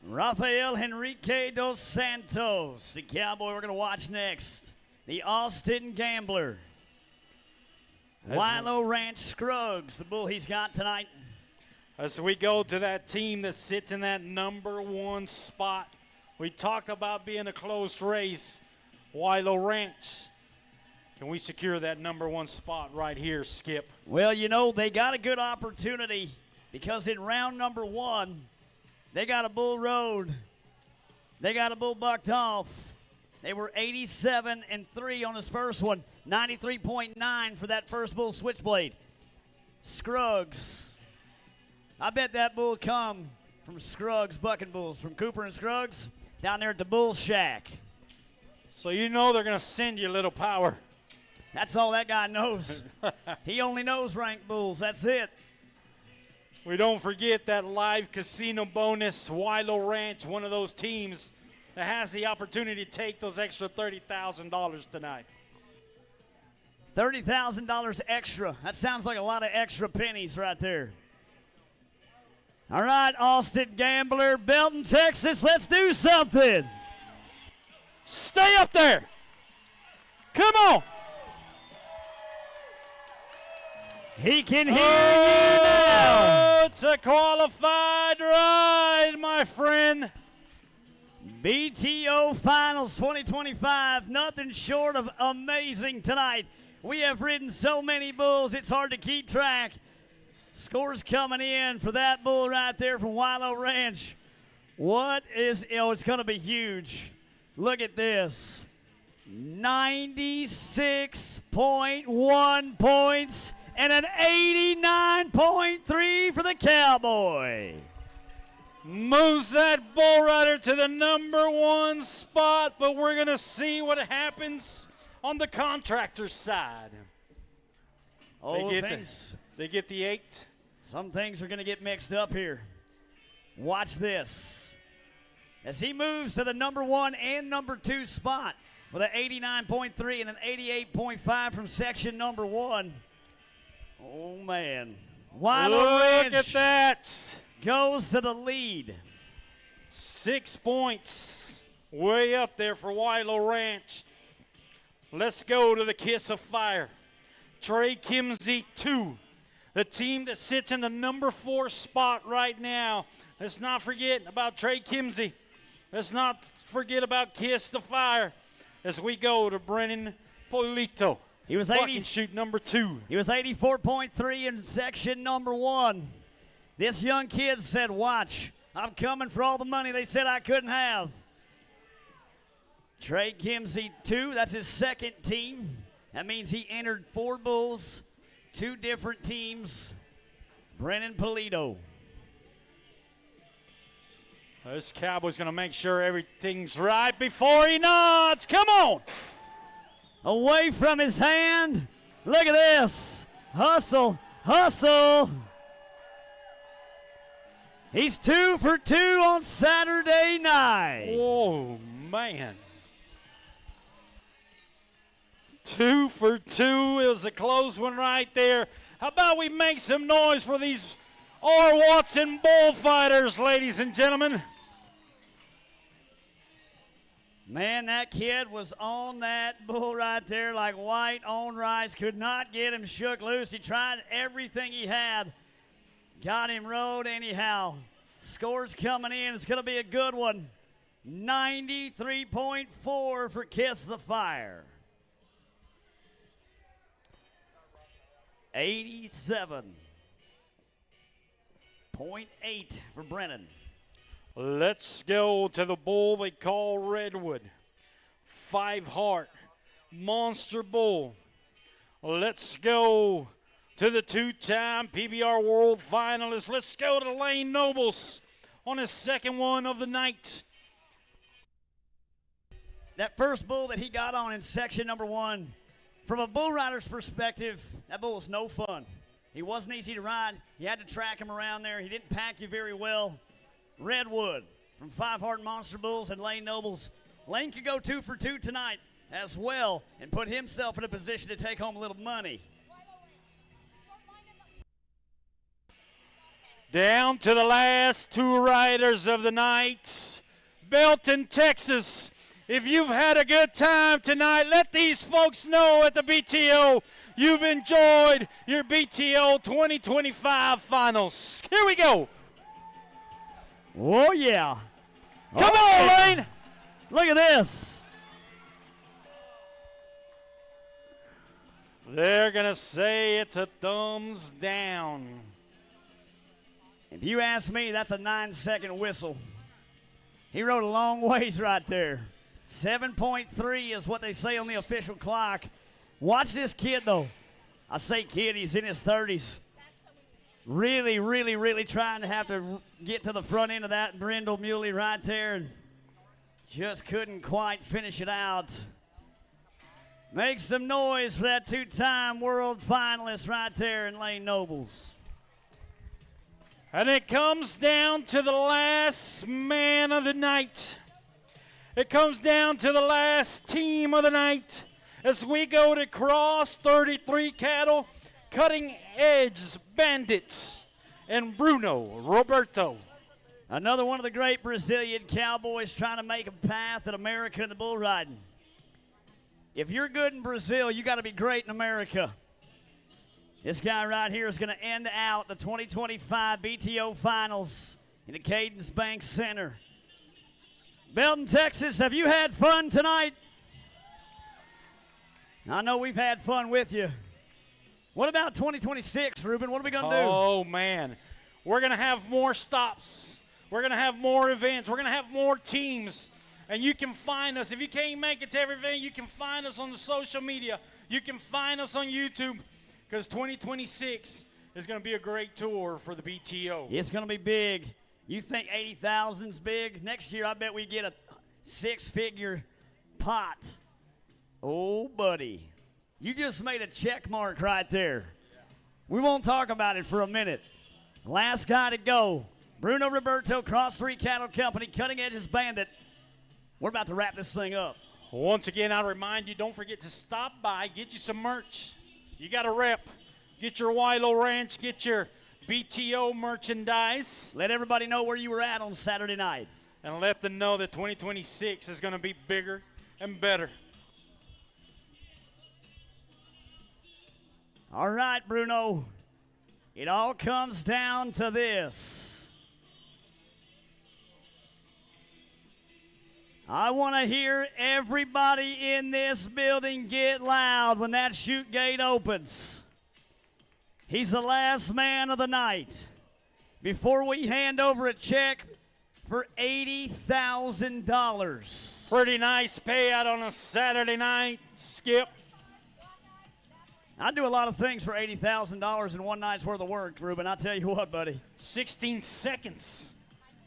Rafael Henrique dos Santos, the cowboy we're going to watch next. The Austin Gambler. Wilo Ranch Scruggs, the bull he's got tonight. As we go to that team that sits in that number 1 spot, we talked about being a close race. Wilo Ranch. Can we secure that number 1 spot right here, Skip? Well, you know, they got a good opportunity because in round number 1, they got a bull rode. They got a bull bucked off. They were 87-3 on his first one, 93.9 for that first bull switchblade. Scruggs. I bet that bull come from Scruggs Bucking Bulls, from Cooper and Scruggs, down there at the Bull Shack. So you know they're going to send you a little power. That's all that guy knows. He only knows ranked bulls. That's it. We don't forget that live casino bonus. Wilo Ranch, one of those teams that has the opportunity to take those extra $30,000 tonight. $30,000 extra. That sounds like a lot of extra pennies right there. All right, Austin Gambler, Belton, Texas, let's do something. Stay up there. Come on. He can hear you now. It's a qualified ride, my friend. BTO Finals 2025, nothing short of amazing tonight. We have ridden so many bulls, it's hard to keep track. Scores coming in for that bull right there from Wilo Ranch. What is, it's going to be huge. Look at this. 96.1 points and an 89.3 for the Cowboy. Moves that bull rider to the #1 spot, but we're going to see what happens on the contractor's side. They get the 8. Some things are going to get mixed up here. Watch this. As he moves to the #1 and #2 spot with an 89.3 and an 88.5 from section #1. Oh, man. Wilo Ranch Look at that. goes to the lead. 6 points. Way up there for Wilo Ranch. Let's go to the Kiss of Fire. Trey Kimsey 2. The team that sits in the #4 spot right now. Let's not forget about Trey Kimsey. Let's not forget about Kiss the Fire as we go to Brennan Polito. He was Buck and shoot #2. He was 84.3 in section #1. This young kid said, watch, I'm coming for all the money they said I couldn't have. Trey Kimsey 2, that's his second team. That means he entered 4 bulls, 2 different teams. Brennan Polito. This Cowboy's going to make sure everything's right before he nods. Come on. Away from his hand. Look at this. Hustle, hustle. He's 2 for 2 on Saturday night. Oh, man. 2 for 2. It was a close one right there. How about we make some noise for these R. Watson bullfighters, ladies and gentlemen? Man, that kid was on that bull right there like white on rice. Could not get him shook loose. He tried everything he had. Got him rode anyhow. Scores coming in. It's going to be a good one. 93.4 for Kiss the Fire. 87.8 for Brennan. Let's go to the bull they call Redwood. 5 Heart Monster Bull. Let's go to the 2-time PBR World Finalist. Let's go to Lane Nobles on his second one of the night. That first bull that he got on in section #1, from a bull rider's perspective, that bull was no fun. He wasn't easy to ride. You had to track him around there. He didn't pack you very well. Redwood from 5 Heart Monster Bulls and Lane Nobles. Lane could go 2 for 2 tonight as well and put himself in a position to take home a little money. Down to the last 2 riders of the night. Belton, Texas. If you've had a good time tonight, let these folks know at the BTO you've enjoyed your BTO 2025 finals. Here we go. Oh, yeah. Come on, Lane. Look at this. They're going to say it's a thumbs down. If you ask me, that's a 9-second whistle. He rode a long ways right there. 7.3 is what they say on the official clock. Watch this kid, though. I say kid, he's in his 30s. Really, really, really trying to have to get to the front end of that brindle muley right there, and just couldn't quite finish it out. Make some noise for that two-time world finalist right there in Lane Nobles. And it comes down to the last man of the night. It comes down to the last team of the night as we go to cross 33 cattle, Cutting Edge Bandits, and Bruno Roberto. Another one of the great Brazilian cowboys trying to make a path in America in the bull riding. If you're good in Brazil, you got to be great in America. This guy right here is going to end out the 2025 BTO Finals in the Cadence Bank Center. Belton, Texas, have you had fun tonight? I know we've had fun with you. What about 2026, Ruben? What are we going to do? Oh, man. We're going to have more stops. We're going to have more events. We're going to have more teams. And you can find us. If you can't make it to every event, you can find us on the social media. You can find us on YouTube, because 2026 is going to be a great tour for the BTO. It's going to be big. You think 80,000's big? Next year, I bet we get a six-figure pot. Oh, buddy. You just made a check mark right there. We won't talk about it for a minute. Last guy to go. Bruno Roberto, Cross 3 Cattle Company, Cutting Edges Bandit. We're about to wrap this thing up. Once again, I remind you, don't forget to stop by, get you some merch. You got a rep. Get your Wilo Ranch, get your BTO merchandise. Let everybody know where you were at on Saturday night. And let them know that 2026 is going to be bigger and better. All right, Bruno. It all comes down to this. I want to hear everybody in this building get loud when that chute gate opens. He's the last man of the night. Before we hand over a check for $80,000. Pretty nice payout on a Saturday night, Skip. I do a lot of things for $80,000 in one night's worth of work, Ruben. I tell you what, buddy. 16 seconds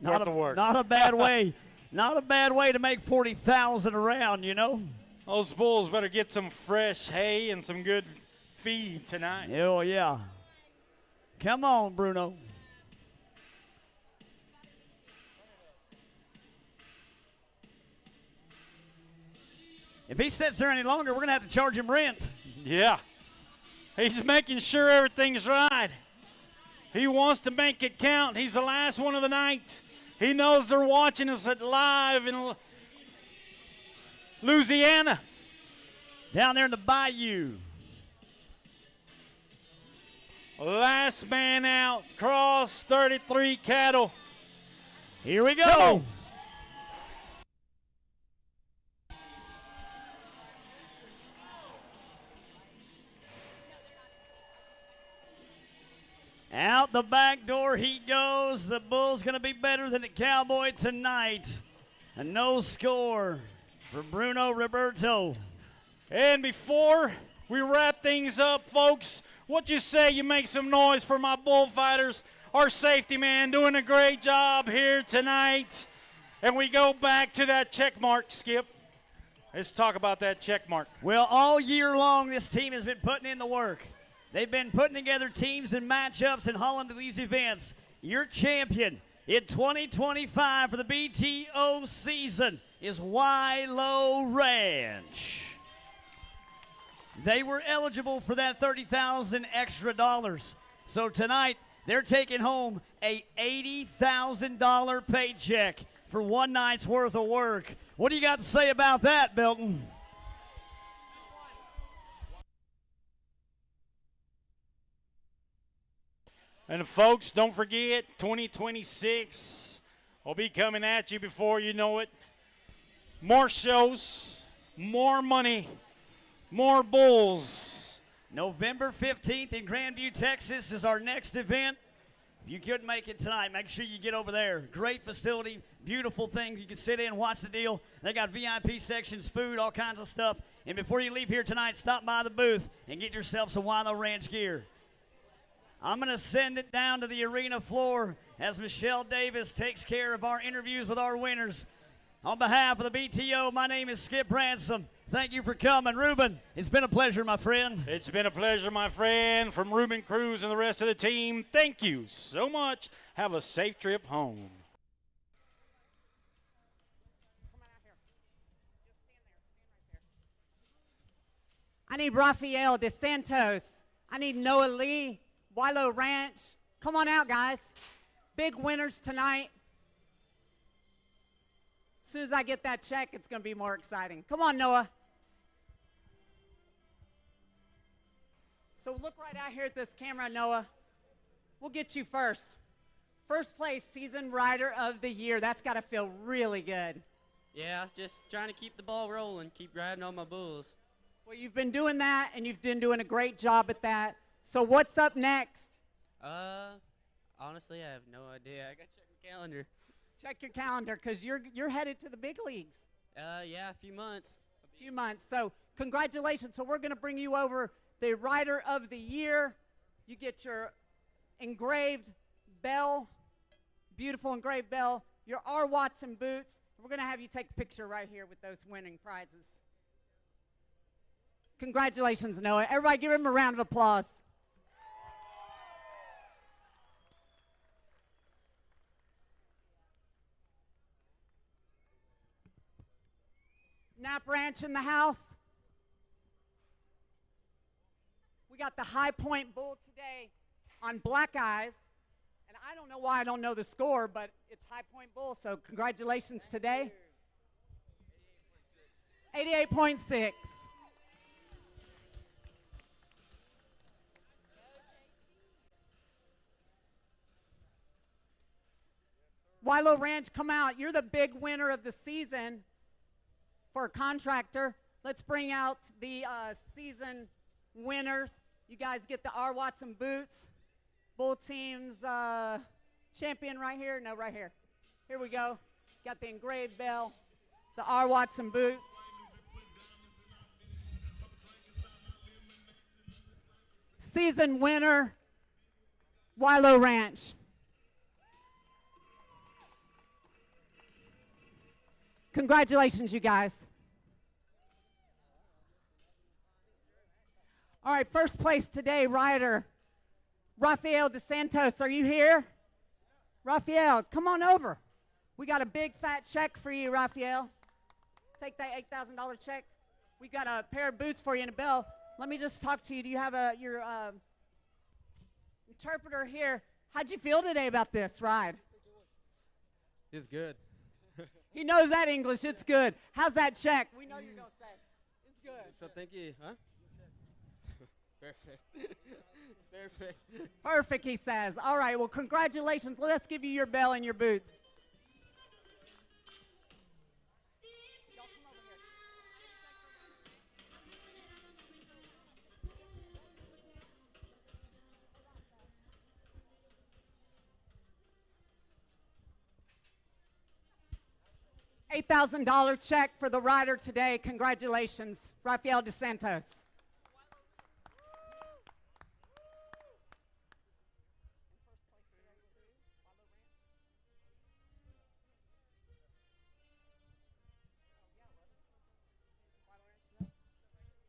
Not worth of work. Not a bad way. Not a bad way to make 40,000 around, you know. Those bulls better get some fresh hay and some good feed tonight. Oh, yeah. Come on, Bruno. If he sits there any longer, we're going to have to charge him rent. Yeah. He's making sure everything's right. He wants to make it count. He's the last one of the night. He knows they're watching us live in Louisiana. Down there in the bayou. Last man out, cross 33 cattle. Here we go. Out the back door he goes. The bull's going to be better than the cowboy tonight. A no score for Bruno Roberto. And before we wrap things up, folks, what you say you make some noise for my bullfighters, our safety man doing a great job here tonight. And we go back to that check mark, Skip. Let's talk about that check mark. Well, all year long, this team has been putting in the work. They've been putting together teams and matchups and hauling to these events. Your champion in 2025 for the BTO season is Wilo Ranch. They were eligible for that $30,000 extra dollars. So tonight, they're taking home a $80,000 paycheck for one night's worth of work. What do you got to say about that, Belton? And folks, don't forget, 2026 will be coming at you before you know it. More shows, more money, more bulls. November 15th in Grandview, Texas is our next event. If you couldn't make it tonight, make sure you get over there. Great facility, beautiful things. You can sit in, watch the deal. They got VIP sections, food, all kinds of stuff. And before you leave here tonight, stop by the booth and get yourself some Wilo Ranch gear. I'm going to send it down to the arena floor as Michelle Davis takes care of our interviews with our winners. On behalf of the BTO, my name is Skip Ransom. Thank you for coming. Ruben, it's been a pleasure, my friend. It's been a pleasure, my friend. From Ruben Cruz and the rest of the team, thank you so much. Have a safe trip home. I need Rafael DeSantos. I need Noah Lee, Wilo Ranch. Come on out, guys. Big winners tonight. As soon as I get that check, it's going to be more exciting. Come on, Noah. So look right out here at this camera, Noah. We'll get you first. First place Season Rider of the Year. That's got to feel really good. Yeah, just trying to keep the ball rolling, keep riding on my bulls. Well, you've been doing that, and you've been doing a great job at that. So what's up next? Honestly, I have no idea. I got to check my calendar. Check your calendar, because you're headed to the big leagues. Yeah, a few months. A few months. So congratulations. So we're going to bring you over the Rider of the Year. You get your engraved bell, beautiful engraved bell, your R. Watson boots. We're going to have you take a picture right here with those winning prizes. Congratulations, Noah. Everybody give him a round of applause. Knapp Ranch in the house. We got the High Point Bull today on Black Eyes. And I don't know why I don't know the score, but it's High Point Bull, so congratulations today. 88.6. Wilo Ranch, come out. You're the big winner of the season for a contractor. Let's bring out the season winners. You guys get the R. Watson boots. Bull team's champion right here. No, right here. Here we go. Got the engraved bell, the R. Watson boots. Season winner, Wilo Ranch. Congratulations, you guys. All right, first place today, rider Rafael DeSantos. Are you here? Rafael, come on over. We got a big fat check for you, Rafael. Take that $8,000 check. We got a pair of boots for you and a bell. Let me just talk to you. Do you have your interpreter here? How'd you feel today about this ride? It's good. He knows that English. It's good. How's that check? We know you're going to say. It's good. So thank you. Huh? Perfect. Perfect. Perfect, he says. All right, well, congratulations. Let's give you your bell and your boots. $8,000 check for the rider today. Congratulations, Rafael DeSantos.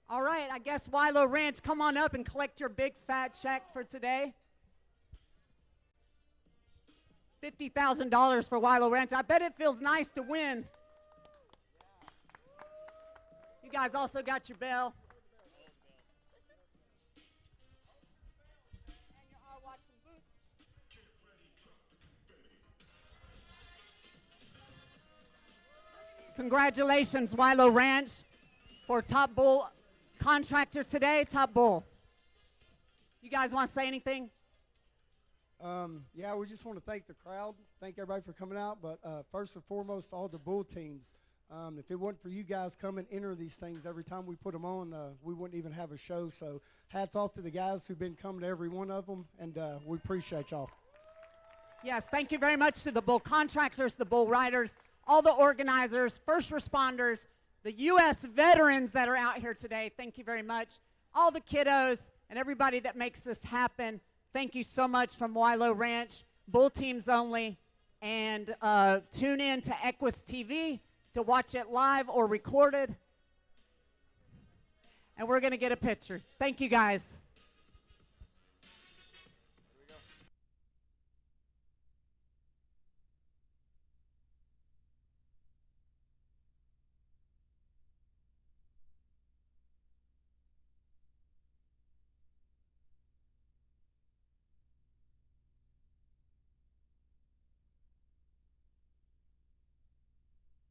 All right, I guess Wilo Ranch, come on up and collect your big fat check for today. $50,000 for Wilo Ranch. I bet it feels nice to win. You guys also got your bell. And your R. Watson boots. Congratulations, Wilo Ranch, for Top Bull contractor today, Top Bull. You guys want to say anything? Yeah, we just want to thank the crowd, thank everybody for coming out, but first and foremost, all the bull teams. If it wasn't for you guys coming enter these things every time we put them on, we wouldn't even have a show. So hats off to the guys who've been coming to every one of them, and we appreciate y'all. Yes, thank you very much to the bull contractors, the bull riders, all the organizers, first responders, the U.S. veterans that are out here today. Thank you very much. All the kiddos and everybody that makes this happen. Thank you so much from Wilo Ranch, bull teams only, and tune in to Equus TV to watch it live or recorded. And we're going to get a picture. Thank you, guys.